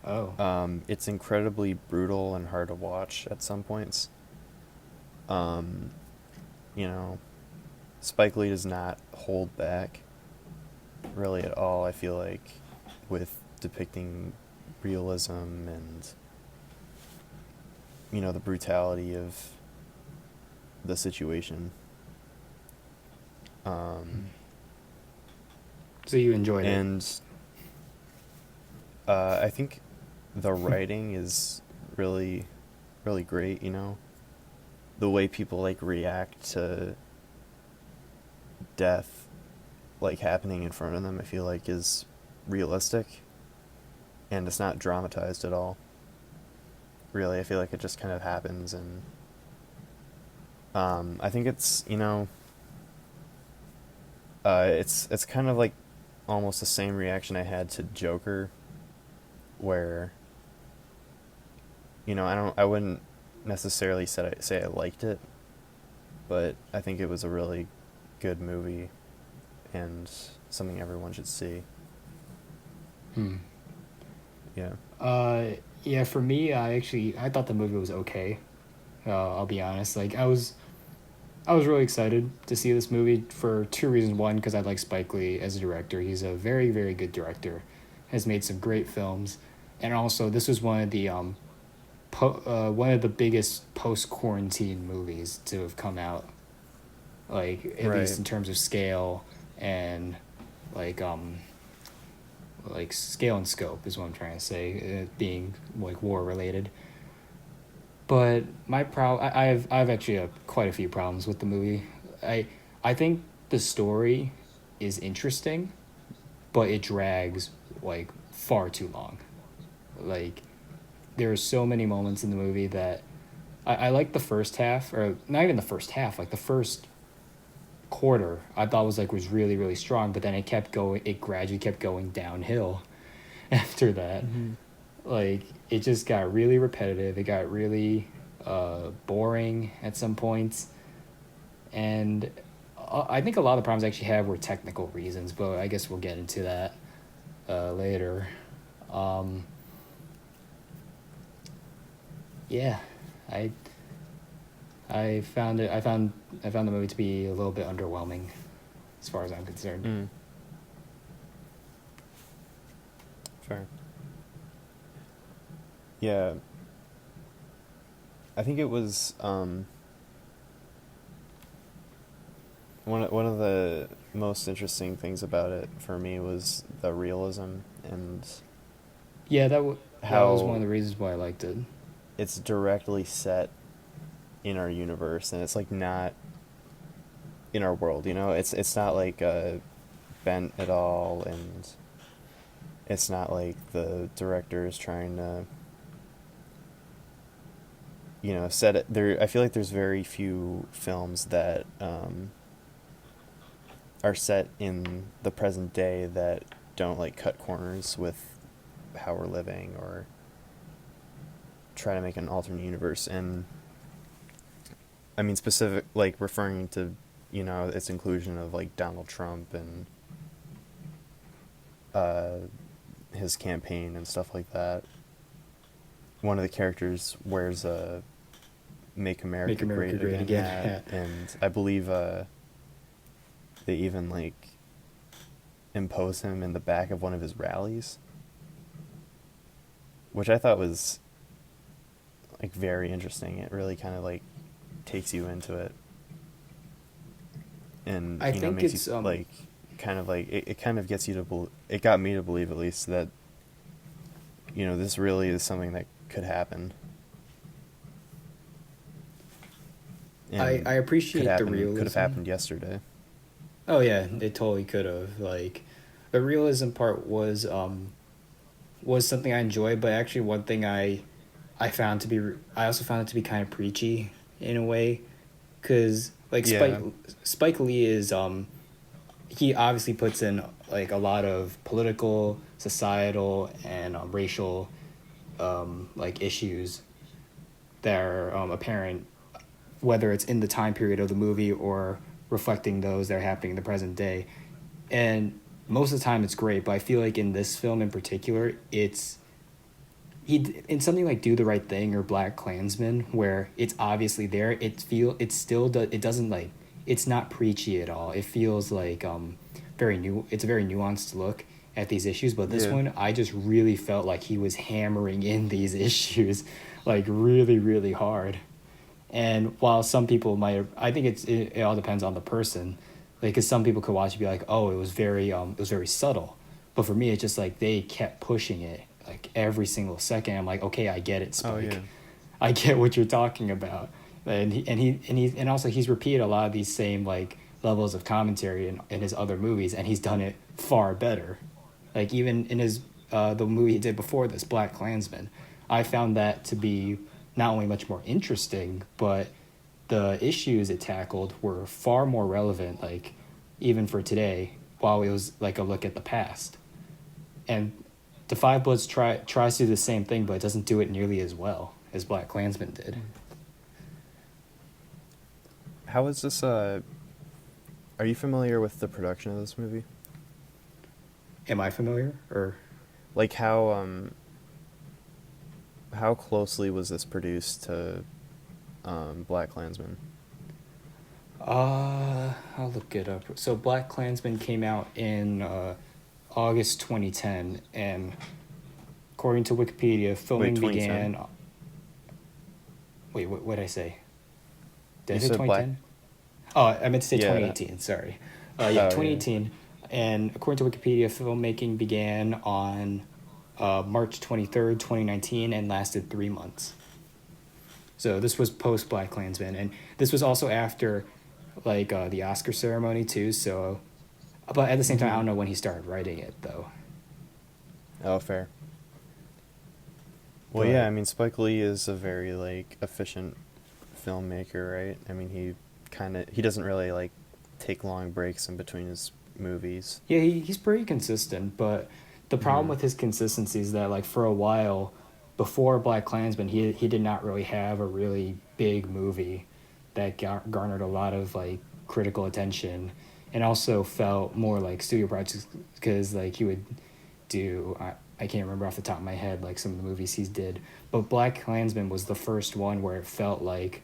Oh, It's incredibly brutal and hard to watch at some points. Um, you know, Spike Lee does not hold back really at all, I feel like, with depicting realism and, the brutality of the situation. Um, so you enjoyed it? and I think the writing is really, really great, The way people, like, react to death, like, happening in front of them, I feel like is realistic. And it's not dramatized at all. Really, I feel like it just kind of happens, and I think it's kind of like almost the same reaction I had to Joker, where I wouldn't necessarily say I liked it, but I think it was a really good movie and something everyone should see. Hmm. Yeah. Uh, yeah. For me, I thought the movie was okay. I'll be honest. Like I was really excited to see this movie for two reasons. One, because I like Spike Lee as a director. He's a very, very good director. Has made some great films, and also this was one of the biggest post quarantine movies to have come out. Like at least Right. in terms of scale and like um like scale and scope is what I'm trying to say. Being like war related. But I have actually quite a few problems with the movie. I I think the story is interesting, but it drags like far too long. Like there are so many moments in the movie that I like the first half, or not even the first half, like the first quarter I thought was really, really strong, but then it gradually kept going downhill after that. Mm-hmm. Like it just got really repetitive. It got really boring at some points, and I think a lot of the problems I actually have were technical reasons, but I guess we'll get into that later. Um, yeah, I I found the movie to be a little bit underwhelming, as far as I'm concerned. Mm. Fair. Yeah. I think it was one of the most interesting things about it for me was the realism and Yeah, that was one of how the reasons why I liked it. it's directly set in our universe, and it's like not in our world. You know, it's not like bent at all, and it's not like the director is trying to, you know, set it there. I feel like there's very few films that are set in the present day that don't like cut corners with how we're living or try to make an alternate universe. And I mean specific, like referring to, you know, its inclusion of like Donald Trump and uh, his campaign and stuff like that. One of the characters wears a "Make Make America America Great Great Again" Again. hat, Yeah. and I believe they even like impose him in the back of one of his rallies, which I thought was like very interesting. It really kind of like takes you into it, and I you know think makes you it's like kind of like it kind of gets you to it got me to believe at least that, you know, this really is something that could happen, and I appreciate the could have realism. happened yesterday. Oh yeah, it totally could have. Like, the realism part was something I enjoyed, but actually one thing I found to be I also found it to be kind of preachy in a way, because like Yeah. Spike Lee is he obviously puts in like a lot of political, societal, and racial like issues that are apparent, whether it's in the time period of the movie or reflecting those that are happening in the present day. And most of the time it's great, but I feel like in this film in particular, it's he in something like Do the Right Thing or Black Klansman, where it's obviously there. It still does it doesn't like it's not preachy at all. It feels like very new. It's a very nuanced look at these issues, but this Yeah. one I just really felt like he was hammering in these issues like really really hard. And while some people might, I think it all depends on the person, like because some people could watch and be like, oh, it was very subtle, but for me it's just like they kept pushing it like every single second. I'm like, okay, I get it, Oh yeah. Spike, I get what you're talking about. And also he's repeated a lot of these same like levels of commentary in his other movies, and he's done it far better. Like even in his the movie he did before this, Black Klansman, I found that to be not only much more interesting, but the issues it tackled were far more relevant, like even for today, while it was like a look at the past. And the Five Bloods tries to do the same thing, but it doesn't do it nearly as well as Black Klansman did. How is this? Are you familiar with the production of this movie? Am I familiar? Or Like how closely was this produced to Black Klansman? I'll look it up. So Black Klansman came out in August 2010, and according to Wikipedia, Wait, filming 2010. began. Wait, what did I say? Did I You say said Black. 2010? Oh, I meant to say Yeah. That, 2018. Sorry. Yeah, oh yeah. 2018. And according to Wikipedia, filmmaking began on March 23rd, 2019, and lasted 3 months. So this was post Black Klansman, and this was also after like the Oscar ceremony too. So, but at the same time, I Mm-hmm. don't know when he started writing it though. Oh, fair. Well, yeah. But I mean, Spike Lee is a very like efficient filmmaker, right? I mean, he doesn't really like take long breaks in between his movies. yeah, he's pretty consistent. But the problem Mm-hmm. with his consistency is that like for a while before Black Klansman, he did not really have a really big movie that garnered a lot of like critical attention, and also felt more like studio projects because like he would do I can't remember off the top of my head like some of the movies he's did, but Black Klansman was the first one where it felt like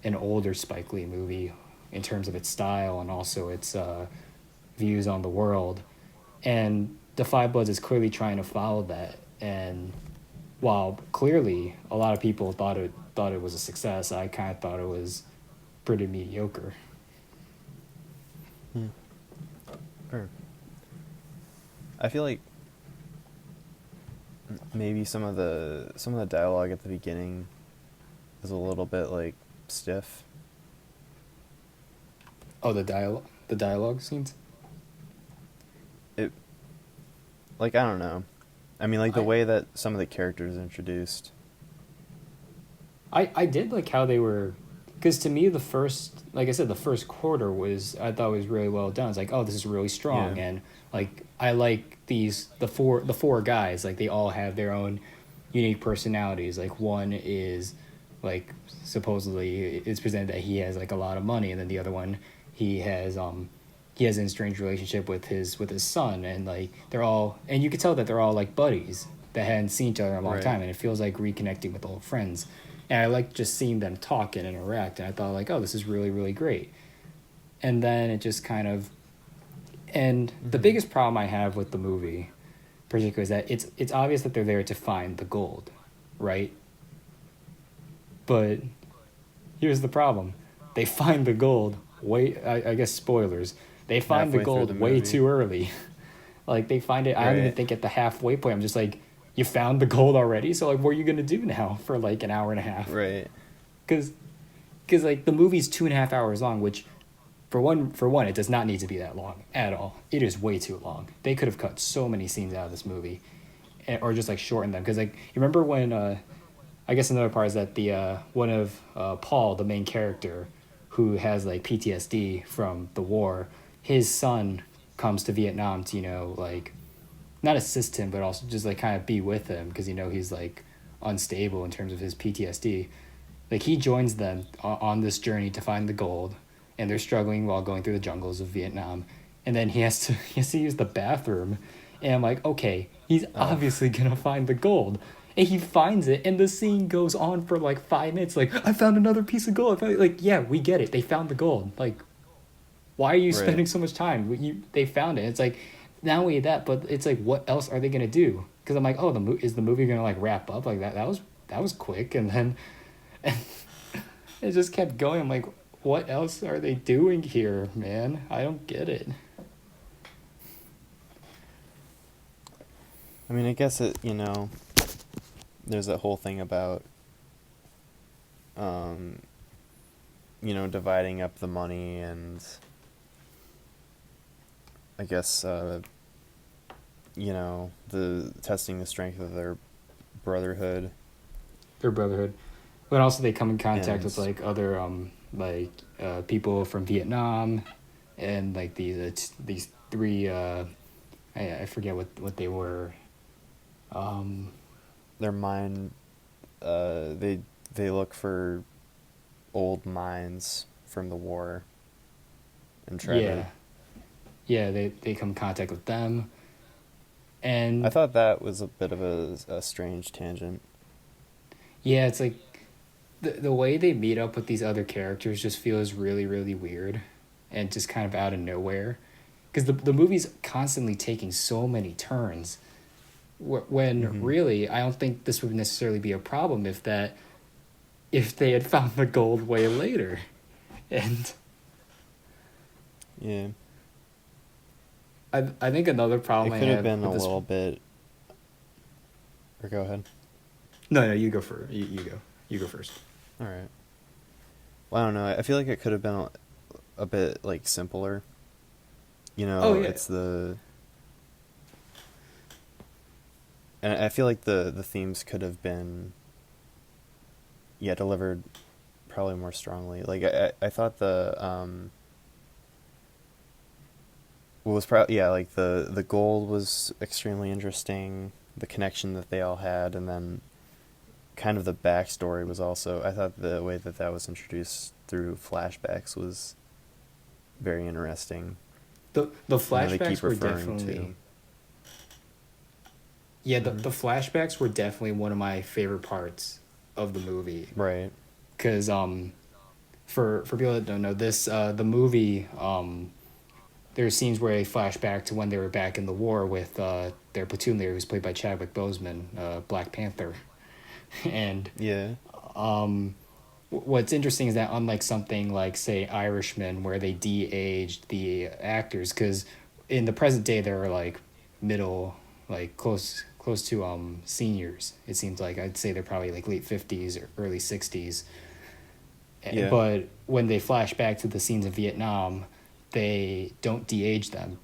an older Spike Lee movie in terms of its style and also its views on the world. And The Five Bloods is clearly trying to follow that. And while clearly a lot of people thought it thought it was a success. I kind of thought it was pretty mediocre. Sure. I feel like maybe some of the dialogue at the beginning is a little bit like stiff. Oh, the dialogue scenes. It, like, I don't know. I mean, like, the I way that some of the characters introduced. I did like how they were, because to me the first, like I said, the first quarter was, I thought was really well done. It's like, oh, this is really strong, Yeah. and like I like the four guys, like they all have their own unique personalities. Like one is like supposedly it's presented that he has like a lot of money, and then the other one he has an estranged relationship with his son, and like they're all, and you could tell that they're all like buddies that hadn't seen each other in a long Right. time, and it feels like reconnecting with old friends. And I like just seeing them talk and interact, and I thought like, oh, this is really really great. And then it just kind of, and the Mm-hmm. biggest problem I have with the movie, particularly, is that it's obvious that they're there to find the gold, right? But here's the problem: they find the gold way. I guess spoilers. They find the Halfway through the gold way movie. too early. Like they find it. I don't even Right. think at the halfway point. I'm just like, you found the gold already. So like, what are you gonna do now for like an hour and a half? Right. Because like the movie's 2.5 hours long, which for one it does not need to be that long at all. It is way too long. They could have cut so many scenes out of this movie, or just like shortened them. Because like you remember when I guess another part is that the one of Paul, the main character, who has like PTSD from the war, his son comes to Vietnam to, like not assist him, but also just like kind of be with him because he's like unstable in terms of his PTSD. Like he joins them on this journey to find the gold, and they're struggling while going through the jungles of Vietnam, and then he has to use the bathroom, and I'm like, okay, he's Oh. obviously gonna find the gold. And he finds it, and the scene goes on for like 5 minutes. Like, I found another piece of gold. Like, yeah, we get it. They found the gold. Like, why are you Right. spending so much time? They found it. It's like, not only that, but it's like, what else are they gonna do? Because I'm like, oh, is the movie gonna like wrap up like that? That was quick, and then it just kept going. I'm like, what else are they doing here, man? I don't get it. I mean, I guess there's that whole thing about, um, dividing up the money and, I guess, the testing the strength of their brotherhood. Their brotherhood, but also they come in contact And with like other people from Vietnam, and like these three I forget what they were. their mind, they look for old mines from the war and try to. Yeah, yeah, they come in contact with them, I and thought that was a bit of a strange tangent. yeah, it's like the way they meet up with these other characters just feels really really weird, and just kind of out of nowhere, because the movie's constantly taking so many turns. When Mm-hmm. really, I don't think this would necessarily be a problem if they had found the gold way later, and Yeah. I think another problem It I could have have been with a this. little bit. Or go ahead. No, you go first. You go first. All right. Well, I don't know. I feel like it could have been a bit like simpler. Oh yeah, It's and I feel like the themes could have been, yeah, delivered probably more strongly. Like I thought what was probably, yeah, like the gold was extremely interesting, the connection that they all had, and then kind of the backstory was also, I thought the way that that was introduced through flashbacks was very interesting. the They keep flashbacks were referring definitely. to. Yeah, Hmm. the flashbacks were definitely one of my favorite parts of the movie, Right. because for people that don't know this, the movie, there's scenes where they flash back to when they were back in the war with their platoon leader, who's played by Chadwick Boseman, Black Panther, and Yeah. What's interesting is that unlike something like say Irishman where they de-aged the actors, because in the present day they're like middle, like close to seniors. It seems like I'd say they're probably like late 50s or early 60s. Yeah. But when they flash back to the scenes of Vietnam, they don't de-age them,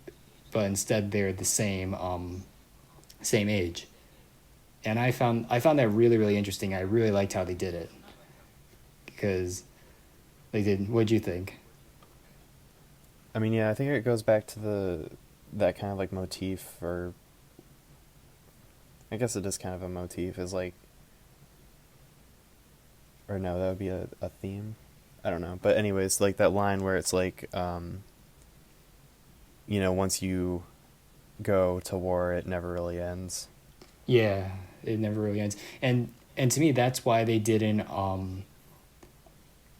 but instead they're the same age. And I found that really interesting. I really liked how they did it because they did. What'd you think? I mean, yeah, I think it goes back to that kind of like motif, or I guess it is kind of a motif, is like, or no, that would be a theme. I don't know. But anyways, like that line where it's like, once you go to war, it never really ends. Yeah, it never really ends. And to me, that's why they didn't.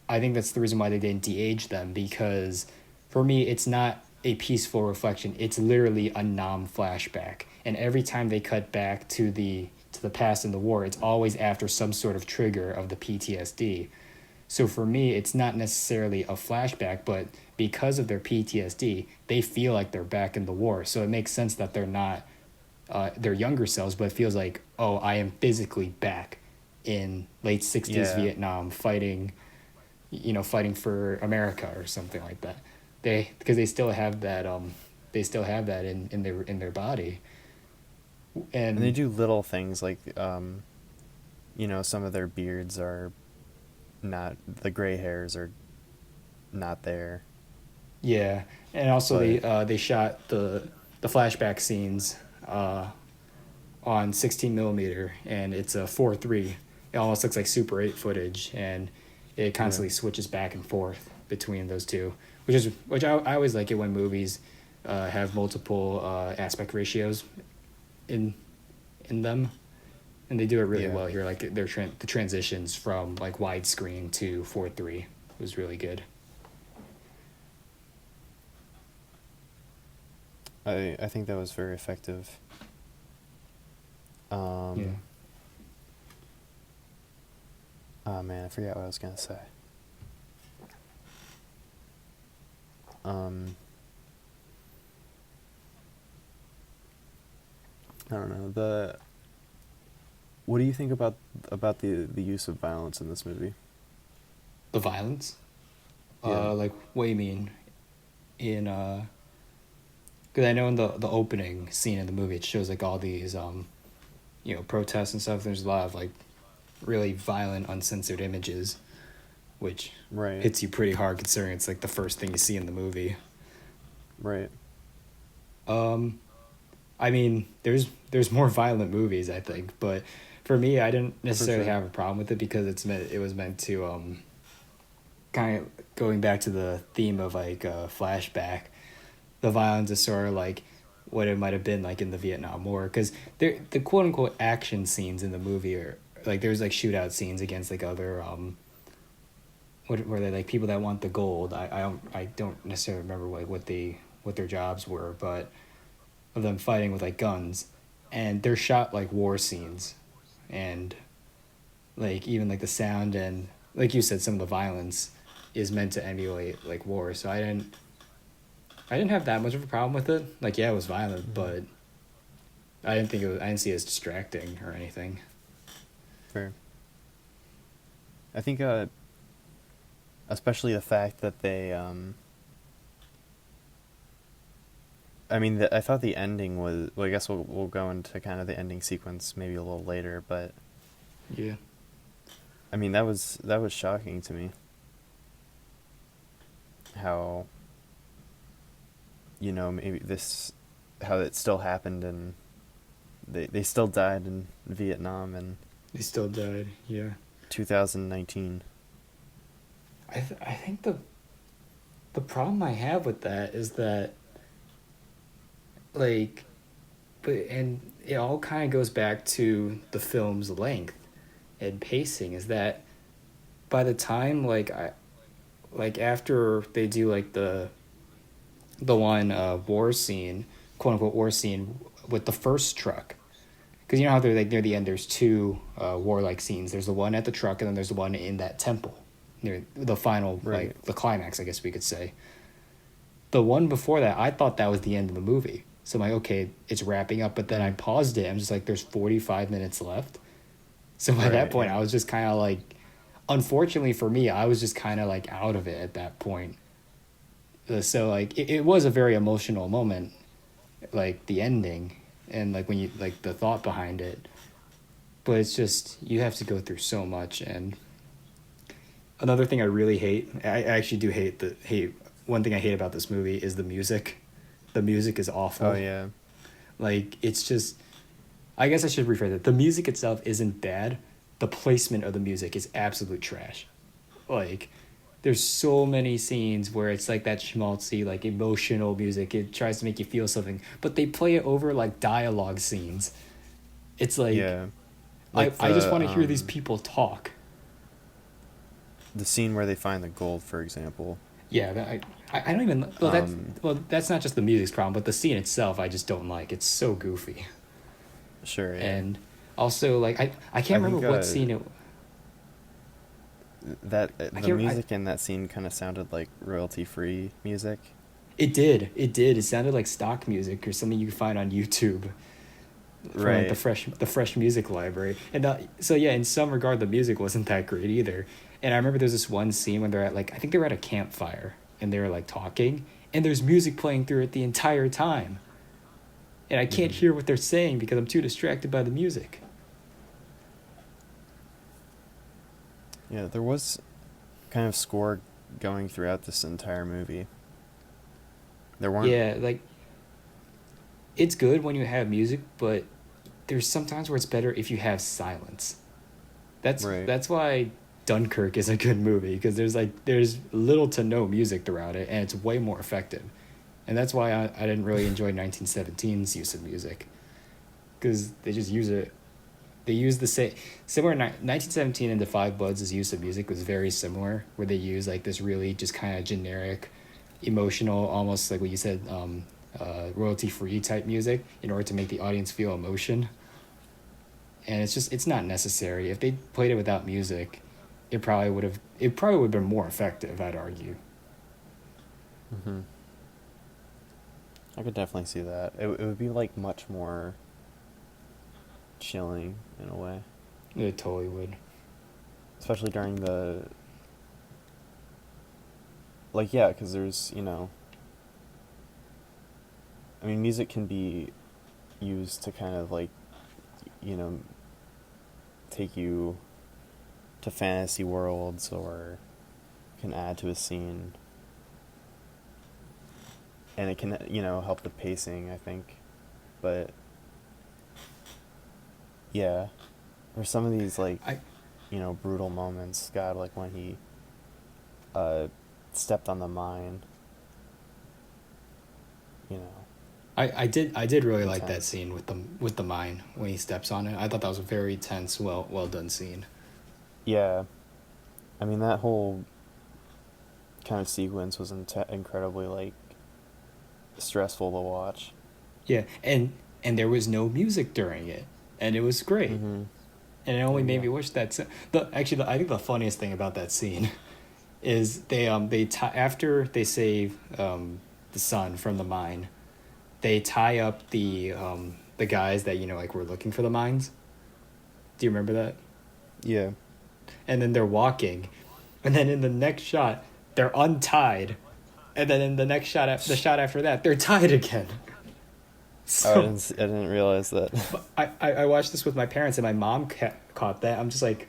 I think that's the reason why they didn't de-age them, because for me, it's not a peaceful reflection. It's literally a nom flashback, and every time they cut back to the past in the war, it's always after some sort of trigger of the PTSD. So for me, it's not necessarily a flashback, but because of their PTSD, they feel like they're back in the war. So it makes sense that they're not their younger selves, but it feels like, oh, I am physically back in late 60s Yeah. Vietnam fighting, fighting for America or something like that. Because they still have that in their body. And they And do little things like, some of their beards are not, the gray hairs are not there. yeah, and also But they shot the flashback scenes uh, on 16 millimeter, and it's a 4:3. It almost looks like Super 8 footage, and it yeah, constantly switches back and forth between those two, which I always like it when movies have multiple aspect ratios in in them, and they do it really yeah, well here. Like the transitions from like widescreen to 4:3 was really good. I think that was very effective. Yeah. Um, oh man, I forgot what I was gonna say. Um, I don't know. What do you think about the use of violence in this movie? The violence. Yeah. Like what do you mean? In because I know in the opening scene in the movie it shows like all these protests and stuff. There's a lot of like really violent uncensored images, which Right. hits you pretty hard considering it's like the first thing you see in the movie. Right. Um, I mean, there's more violent movies I think, but for me, I didn't For necessarily sure. have a problem with it because it was meant to kind of going back to the theme of like flashback. The violence is sort of like what it might have been like in the Vietnam War, because the quote unquote action scenes in the movie are like there's like shootout scenes against like other what were they like people that want the gold. I don't necessarily remember like what their jobs were, but of them fighting with like guns, and they're shot like war scenes, and like even like the sound and like you said some of the violence is meant to emulate like war. So I didn't have that much of a problem with it. Like, yeah, it was violent, Hmm. but I didn't see it as distracting or anything. Fair. I think, especially the fact that they, I mean, I thought the ending was. Well, I guess we'll go into kind of the ending sequence maybe a little later, but Yeah. I mean that was shocking to me. How, maybe this, how it still happened, and they still died in Vietnam in They still died. Yeah. 2019. I think the problem I have with that is that like and it all kind of goes back to the film's length and pacing is that by the time like after they do like the one war scene, quote unquote war scene with the first truck, because you know how they're like near the end. There's two warlike scenes. There's the one at the truck, and then there's the one in that temple near the final, Right. like the climax, I guess we could say. The one before that, I thought that was the end of the movie. So I'm like, okay, it's wrapping up. But then I paused it. I'm just like, there's 45 minutes left. So by that Right, point, yeah. I was just kind of like, unfortunately for me, I was just kind of like out of it at that point. So like, it was a very emotional moment, like the ending, and like when you like the thought behind it. But it's just you have to go through so much. And another thing I really hate, I actually do hate. One thing I hate about this movie is the music. The music is awful. Oh yeah. Like it's just, I guess I should rephrase it. The music itself isn't bad. The placement of the music is absolute trash. Like, there's so many scenes where it's like that schmaltzy, like emotional music. It tries to make you feel something, but they play it over like dialogue scenes. It's like, Yeah. I just want to hear these people talk. The scene where they find the gold, for example. Yeah, I don't even. Um, That's not just the music's problem, but the scene itself I just don't like. It's so goofy. Sure, yeah. And also like I can't remember think, what scene it. the can't- I- music in that scene kind of sounded like royalty-free music. It did. It did. It sounded like stock music or something you could find on YouTube from like Right. the fresh music library. And so yeah, in some regard, the music wasn't that great either. And I remember there's this one scene when they're at like I think they were at a campfire and they were like talking, and there's music playing through it the entire time. And I can't hear what they're saying because I'm too distracted by the music. Yeah, there was kind of score going throughout this entire movie. There weren't. Yeah, like it's good when you have music, but there's sometimes where it's better if you have silence. Right. That's why Dunkirk is a good movie because there's little to no music throughout it, and it's way more effective. And that's why I didn't really enjoy 1917's use of music, because they just use it. They use the same similar 1917 and The Five Bloods' use of music was very similar, where they use like this really just kind of generic, emotional, almost like what you said, royalty free type music in order to make the audience feel emotion. And it's not necessary. If they played it without music, it probably would have been more effective, I'd argue. Hmm. I could definitely see that. It would be like much more chilling in a way, It totally would. especially during the like yeah, because there's I mean music can be used to kind of like you know take you to fantasy worlds or can add to a scene, and it can help the pacing, I think. But yeah, there's some of these like I brutal moments, God, like when he stepped on the mine, you know I did really like that intense. scene with the mine when he steps on it. I thought that was a very tense, well done scene. Yeah, I mean that whole kind of sequence was incredibly like stressful to watch. Yeah, and there was no music during it, and it was great. Mm-hmm. And it only There you made go. me wish that I think the funniest thing about that scene is after they save the son from the mine, they tie up the guys that like were looking for the mines. Do you remember that? Yeah. And then they're walking, and then in the next shot they're untied, and then in the next shot, the shot after that, they're tied again. Oh, So I didn't realize that. I watched this with my parents, and my mom caught that. I'm just like,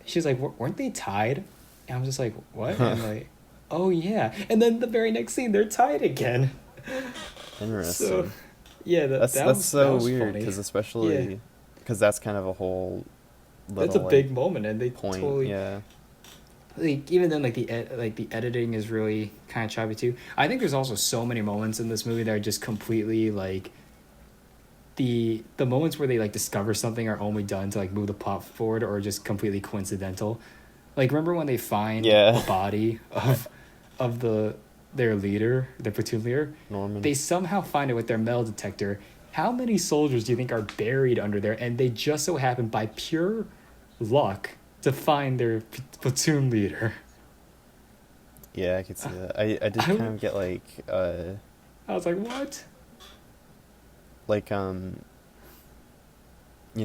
she was like, weren't they tied? And I'm just like, what? And I'm like, oh yeah. And then the very next scene, they're tied again. Interesting. So yeah, that That's was so that was weird funny. because Yeah, especially because that's kind of a whole that's little a big like moment, and they point. totally Yeah. like even then like the editing is really kind of choppy too. I think there's also so many moments in this movie that are just completely like the moments where they like discover something are only done to like move the plot forward or just completely coincidental. Like remember when they find Yeah. the body of their leader, their platoon leader? Norman. They somehow find it with their metal detector. how many soldiers do you think are buried under there, and they just so happen by pure luck to find their platoon leader? Yeah, I could see that. I did I, kind of get I was like, what? like in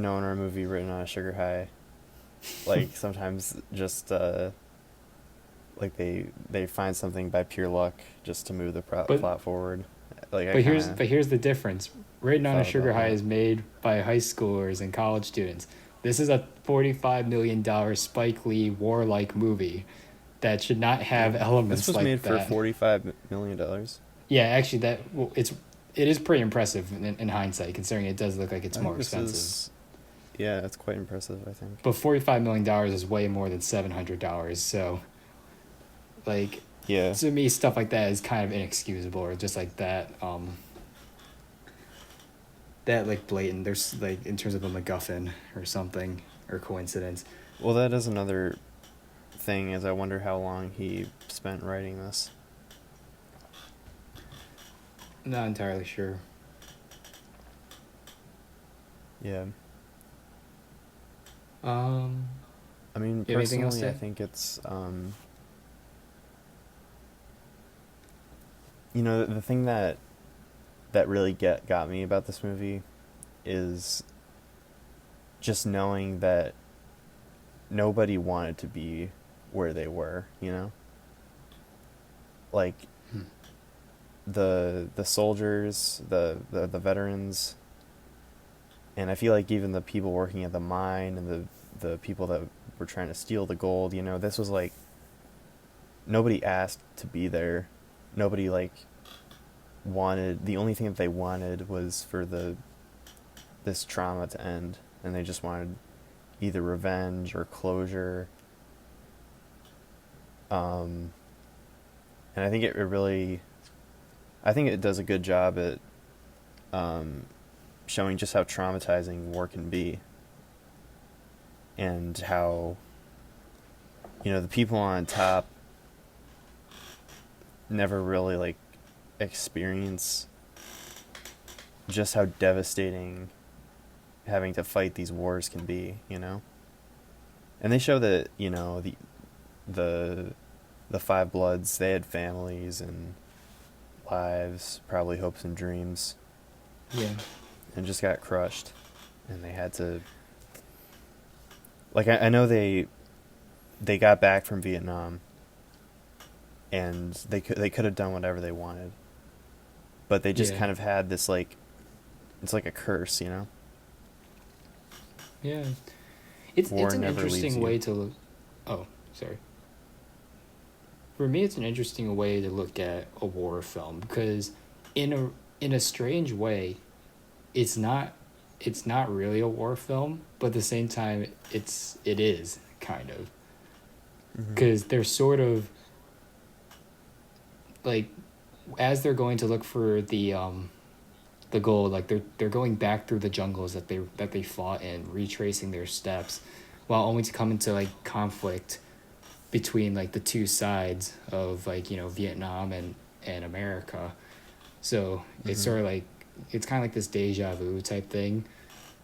our movie Written on a Sugar High, like sometimes just like they find something by pure luck just to move the But plot forward. Like I but kind here's of but here's the difference. Written on a thought Sugar about High that. is made by high schoolers and college students. This is a $45 million Spike Lee war-like movie that should not have This elements was like made for that. $45 million. Yeah, actually, it is pretty impressive in hindsight, considering it does look like it's I more think this expensive. is, yeah, it's quite impressive, I think. But $45 million is way more than $700. So, like, Yeah. to me, stuff like that is kind of inexcusable, or just like that. That like blatant. There's like in terms of a MacGuffin or something or coincidence. Well, that is another thing, is I wonder how long he spent writing this. Not entirely sure. Yeah. Um, I mean, you have anything else personally, to I say? think it's the thing that really got me about this movie is just knowing that nobody wanted to be where they were. Like Hmm. the soldiers, the veterans, and I feel like even the people working at the mine and the people that were trying to steal the gold, this was like nobody asked to be there. Nobody like wanted, the only thing that they wanted was for this trauma to end, and they just wanted either revenge or closure. And I think it really, I think it does a good job at showing just how traumatizing war can be, and how the people on top never really like experience just how devastating having to fight these wars can be. And they show that the the Five Bloods, they had families and lives, probably hopes and dreams, Yeah. and just got crushed, and they had to, like, I know they got back from Vietnam, and they could have done whatever they wanted, but they just Yeah. kind of had this, like, it's like a curse. Yeah. It's War an never leaves interesting you. way to look. Oh, sorry. For me, it's an interesting way to look at a war film because, in a strange way, it's not it's not really a war film, but at the same time, it is kind of Mm-hmm. because they're sort of like as they're going to look for the gold, like they're going back through the jungles that they fought in, retracing their steps, while only to come into like conflict between like the two sides of like Vietnam and America. So it's Mm-hmm. sort of like it's kind of like this deja vu type thing,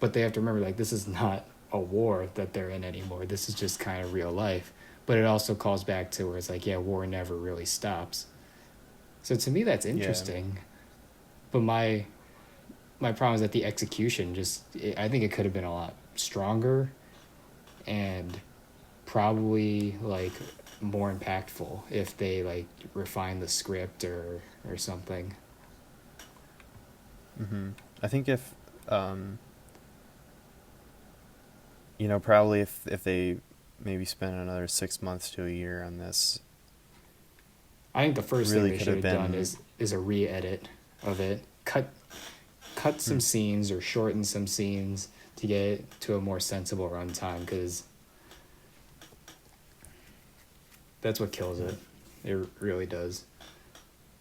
but they have to remember like this is not a war that they're in anymore. This is just kind of real life. But it also calls back to where it's like, yeah, war never really stops. So to me, that's Yeah. interesting. But my problem is that the execution I think it could have been a lot stronger and probably like more impactful if they like refine the script or something. Mm-hmm. I think if probably if they maybe spent another 6 months to a year on this, I think the first thing really they could should have have done been. is a re-edit of it. Cut Hmm. some scenes or shorten some scenes to get it to a more sensible runtime because that's what kills it. It really does.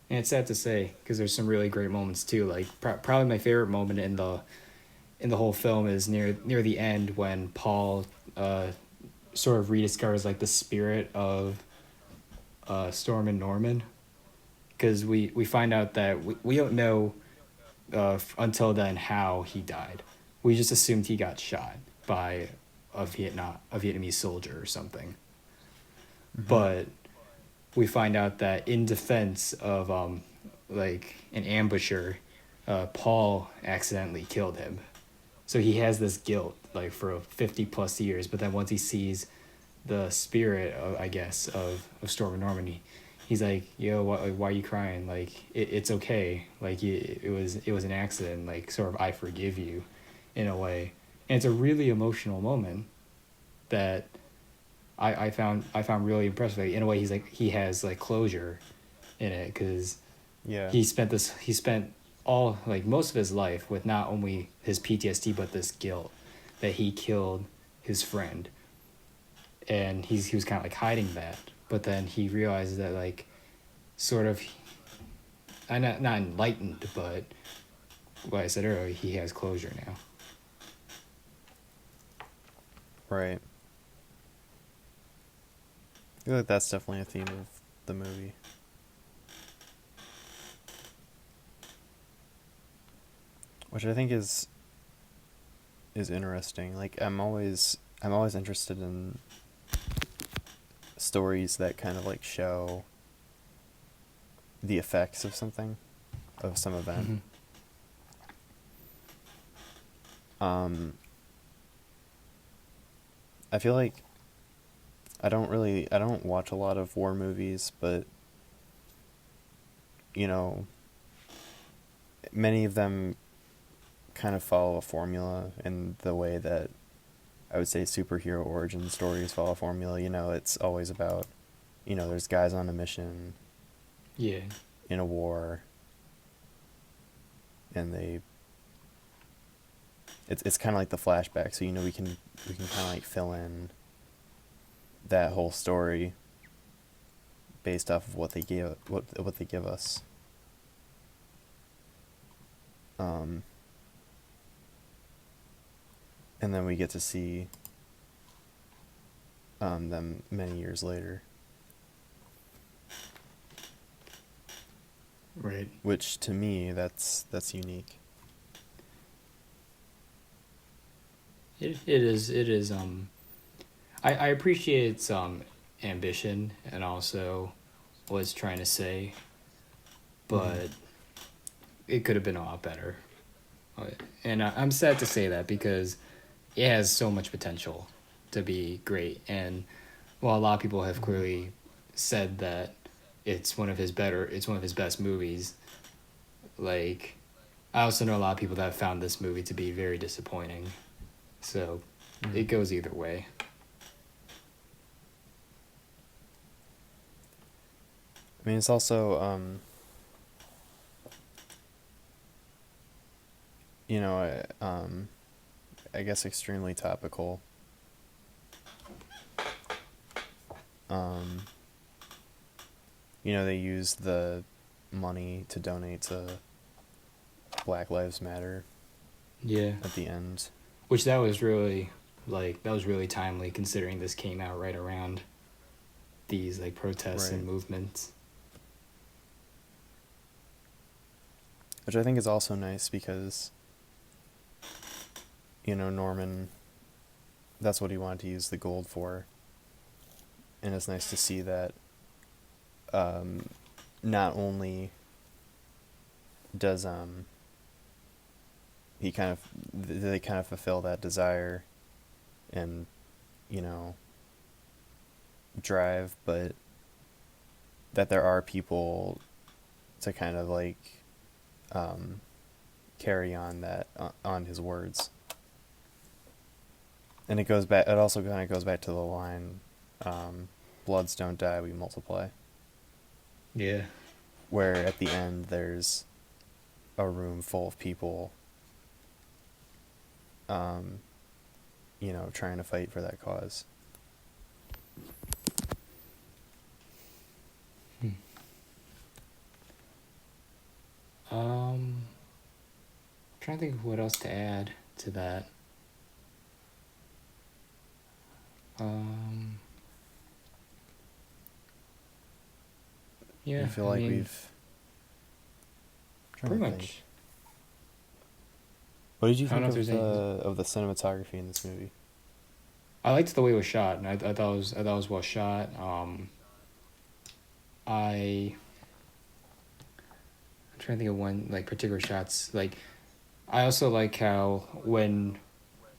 And it's sad to say because there's some really great moments too. Like probably my favorite moment in the whole film is near the end when Paul sort of rediscovers like the spirit of Storm and Norman because we find out that we don't know until then how he died. We just assumed he got shot by a Vietnamese soldier or something. Mm-hmm. But we find out that in defense of like an ambusher, Paul accidentally killed him. So he has this guilt like for 50 plus years. But then once he sees the spirit of, I guess, of Storm and Normandy, he's like, yo, why are you crying? Like it's okay. Like it was an accident. Like sort of I forgive you, in a way. And it's a really emotional moment that I found really impressive. Like, in a way, he has like closure in it because Yeah. he spent all like most of his life with not only his PTSD but this guilt that he killed his friend, and he was kind of like hiding that. But then he realizes that like sort of, I'm not enlightened, but what I said earlier, he has closure now. Right. I feel like that's definitely a theme of the movie. Which I think is interesting. Like I'm always interested in stories that kind of like show the effects of something, of some event. Mm-hmm. Um, I feel like I don't watch a lot of war movies, but you know, many of them kind of follow a formula in the way that I would say superhero origin stories follow a formula. You know, it's always about, you know, there's guys on a mission Yeah. in a war, and it's kind of like the flashback. So you know, we can kind of like fill in that whole story based off of what they give us. Um, and then we get to see them many years later, Right. which to me that's unique. It is I appreciate its ambition and also what it's trying to say, Mm-hmm. but it could have been a lot better. And I'm sad to say that because it has so much potential to be great. And while a lot of people have Mm-hmm. clearly said that it's one of his best movies, like I also know a lot of people that have found this movie to be very disappointing. So Mm-hmm. it goes either way. I mean, it's also you know, I guess extremely topical. Um, you know, they use the money to donate to Black Lives Matter Yeah. at the end. Which that was really timely considering this came out right around these like protests Right. and movements. Which I think is also nice because, you know, Norman, that's what he wanted to use the gold for. And it's nice to see that not only does he kind of they kind of fulfill that desire and, you know, drive, but that there are people to kind of like um, carry on that on his words. And it goes back. It also kind of goes back to the line, "Bloods don't die, we multiply." Yeah. Where at the end there's a room full of people, um, you know, trying to fight for that cause. Hmm. I'm trying to think of what else to add to that. Um, You yeah, feel I like mean, we've. I'm trying pretty to think. much. What did you I don't think know if there's any. of the cinematography in this movie? I liked the way it was shot, and I thought it was well shot. I I'm trying to think of one like particular shots. Like I also like how when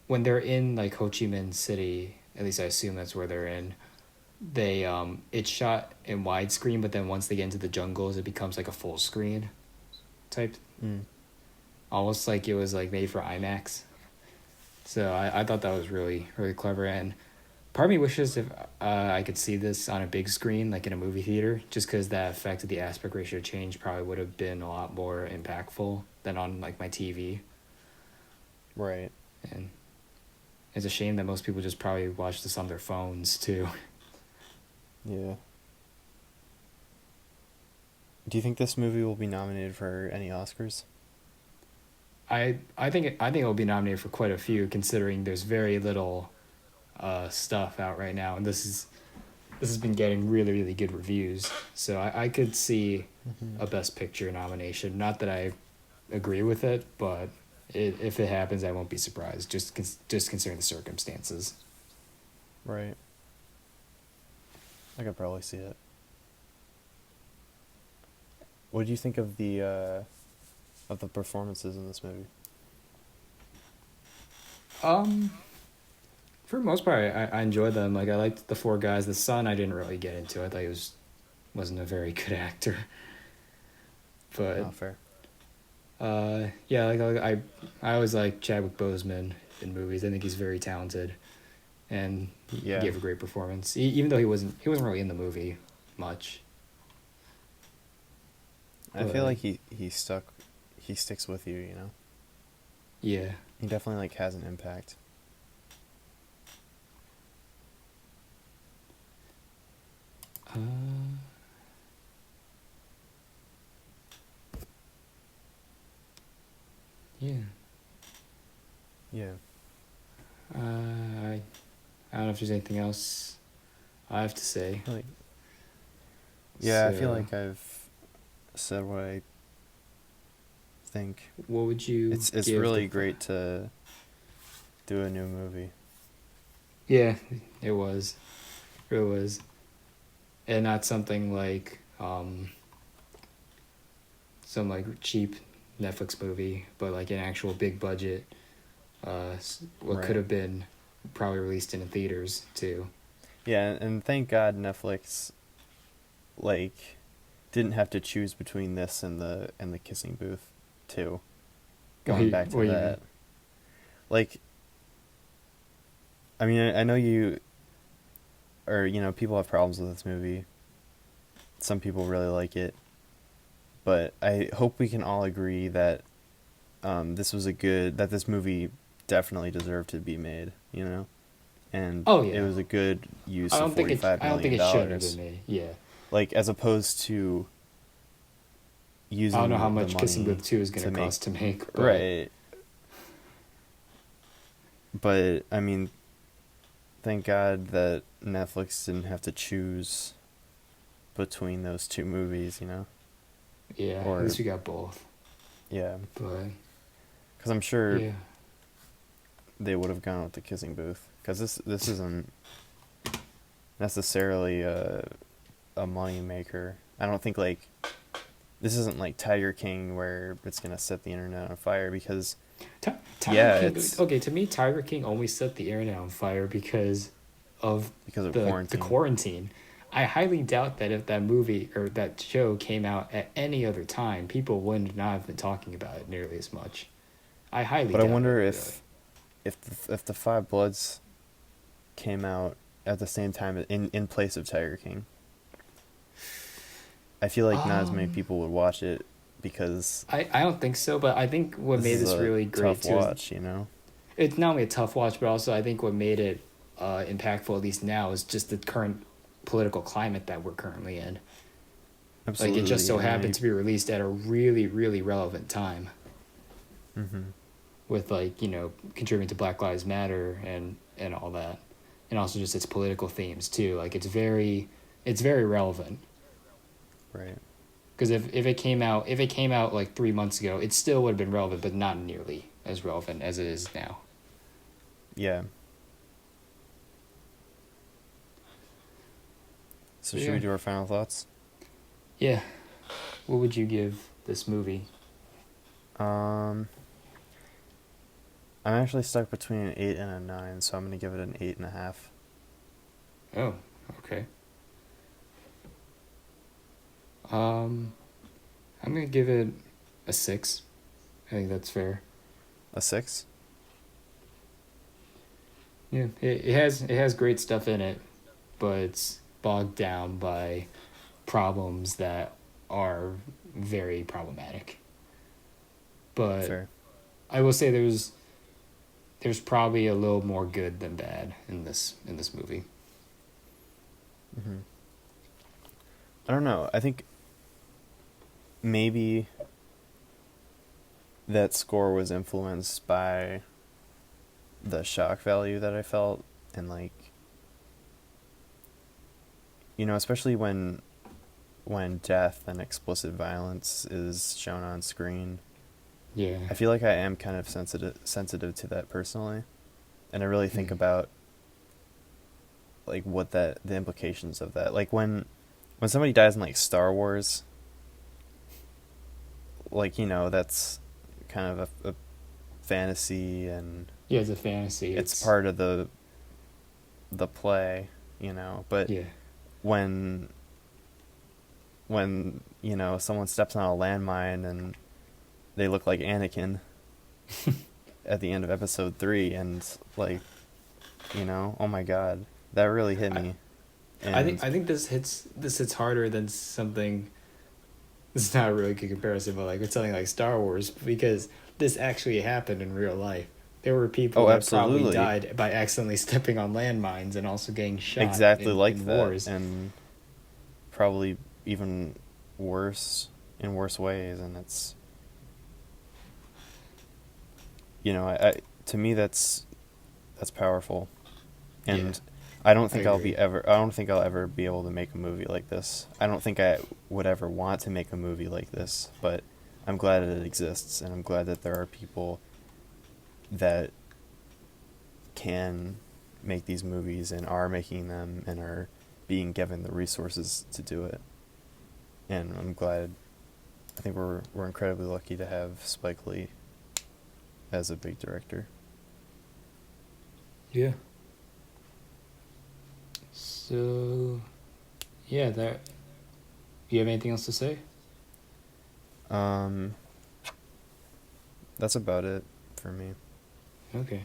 they're in like Ho Chi Minh City, at least I assume that's where they're in. They it's shot in widescreen, but then once they get into the jungles, it becomes like a full screen type, Mm. almost like it was like made for IMAX. So I thought that was really really clever, and part of me wishes if I could see this on a big screen, like in a movie theater, just because that effect of the aspect ratio change probably would have been a lot more impactful than on like my TV. Right. And it's a shame that most people just probably watch this on their phones too. Yeah. Do you think this movie will be nominated for any Oscars? I think it will be nominated for quite a few, considering there's very little stuff out right now, and this has been getting really really good reviews. So I could see Mm-hmm. a Best Picture nomination. Not that I agree with it, but if it happens, I won't be surprised. Just considering the circumstances. Right. I could probably see it. What do you think of the performances in this movie? Um, for the most part, I enjoyed them. Like I liked the four guys. The son, I didn't really get into. I thought he wasn't a very good actor. But Oh, fair. yeah, like I always like Chadwick Boseman in movies. I think he's very talented, and he Yeah. gave a great performance. Even though he wasn't really in the movie much. I feel But like he sticks with you, you know? yeah, He definitely like has an impact. uh, yeah. Yeah. I don't know if there's anything else I have to say. Like yeah, I feel So, like I've said what I think. what would you It's give the? really great to do a new movie. Yeah, it was. It was, and not something like some like cheap Netflix movie, but like an actual big budget. What could Right. have been probably released in the theaters too. Yeah, and thank God Netflix like didn't have to choose between this and the kissing booth too. Going back to What do you mean? that. Like I mean I know you or you know people have problems with this movie. Some people really like it, but I hope we can all agree that that this movie definitely deserved to be made, you know? And Oh it yeah, was a good use of I don't think it shouldn't have been $45 million. made. Yeah, Like as opposed to I don't know using how the much Kissing money Booth 2 is to gonna make cost to make, but right. But I mean, thank God that Netflix didn't have to choose between those two movies, you know? yeah, at Or least we got both. yeah, But because I'm sure yeah, they would have gone with the kissing booth. Because this isn't necessarily a money maker. I don't think like this isn't like Tiger King where it's gonna set the internet on fire because Tiger yeah, King. it's Okay, to me, Tiger King only set the internet on fire of because of the quarantine. quarantine. I highly doubt that if that movie or that show came out at any other time, people would not have been talking about it nearly as much. I highly But I doubt it, wonder really. if the Five Bloods came out at the same time in place of Tiger King. I feel like not as many Um, people would watch it because I don't think so, but I think what this made is this a really great tough too is watch, you know? it's not only a tough watch, but also I think what made it impactful, at least now, is just the current political climate that we're currently in. Like it just Absolutely. so And happened to be released at a really, really relevant time hmm with like, contributing to Black Lives Matter and all that. And also just its political themes too. Like it's very relevant. right. Because if it came out like 3 months ago, it still would have been relevant, but not nearly as relevant as it is now. Yeah. So But should we do our final thoughts? Yeah. What would you give this movie? I'm actually stuck between an 8 and a 9, so I'm gonna give it an 8.5. Oh, okay. I'm gonna give it a 6. I think that's fair. A 6? Yeah, it has great stuff in it, but it's bogged down by problems that are very problematic. But Fair. I will say there's probably a little more good than bad in this movie. Hmm. I don't know. I think maybe that score was influenced by the shock value that I felt, and like, especially when death and explicit violence is shown on screen. Yeah. I feel like I am kind of sensitive to that personally, and I really think about like the implications of that. Like when somebody dies in like Star Wars, like that's kind of a fantasy, and Yeah, it's a fantasy. it's part of the play, but Yeah. when someone steps on a landmine and they look like Anakin at the end of episode 3, and like, oh my god, that really hit me. And I think this hits harder than something. It's not a really good comparison, but like with something like Star Wars, because this actually happened in real life. There were people that probably absolutely died by accidentally stepping on landmines and also getting shot exactly like in that, wars. and probably even worse in worse ways. And it's I to me that's powerful, and Yeah, I don't think I I'll agree. I don't think I'll ever be able to make a movie like this. I don't think I would ever want to make a movie like this, but I'm glad that it exists, and I'm glad that there are people that can make these movies and are making them and are being given the resources to do it. And I'm glad. I think we're incredibly lucky to have Spike Lee as a big director. Yeah. So, yeah, that. You have anything else to say? That's about it for me. Okay.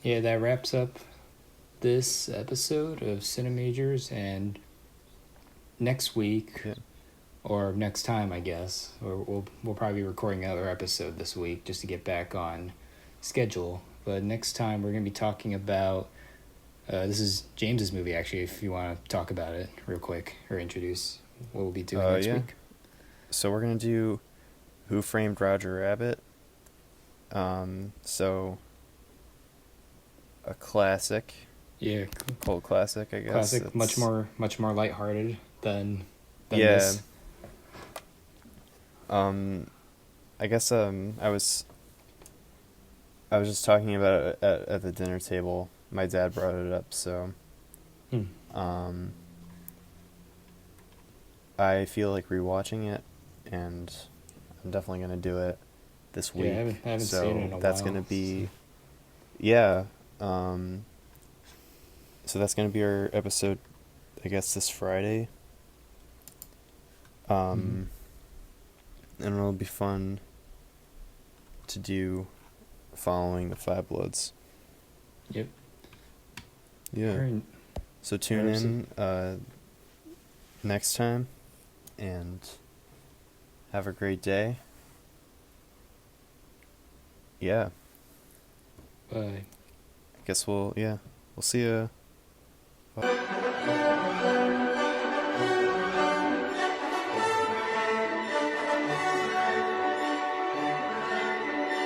Yeah, that wraps up this episode of CineMajors, and next week, Yeah. or next time, I guess, or we'll probably be recording another episode this week just to get back on schedule. But next time we're gonna be talking about this is James's movie, actually. If you want to talk about it real quick or introduce what we'll be doing next Yeah. week. So we're gonna do Who Framed Roger Rabbit. So a classic. Yeah, Cult classic, I guess. classic. It's, Much more lighthearted than yeah. this. I guess I was just talking about it at the dinner table. My dad brought it up, so I feel like rewatching it, and I'm definitely gonna do it this week. Yeah, I haven't so seen it in a that's while. gonna be, yeah. So that's gonna be our episode, I guess, this Friday. And it'll be fun to do following the Five Bloods. Yep. Yeah. Right. So tune in next time, and have a great day. Yeah. Bye. I guess we'll see you. Bye.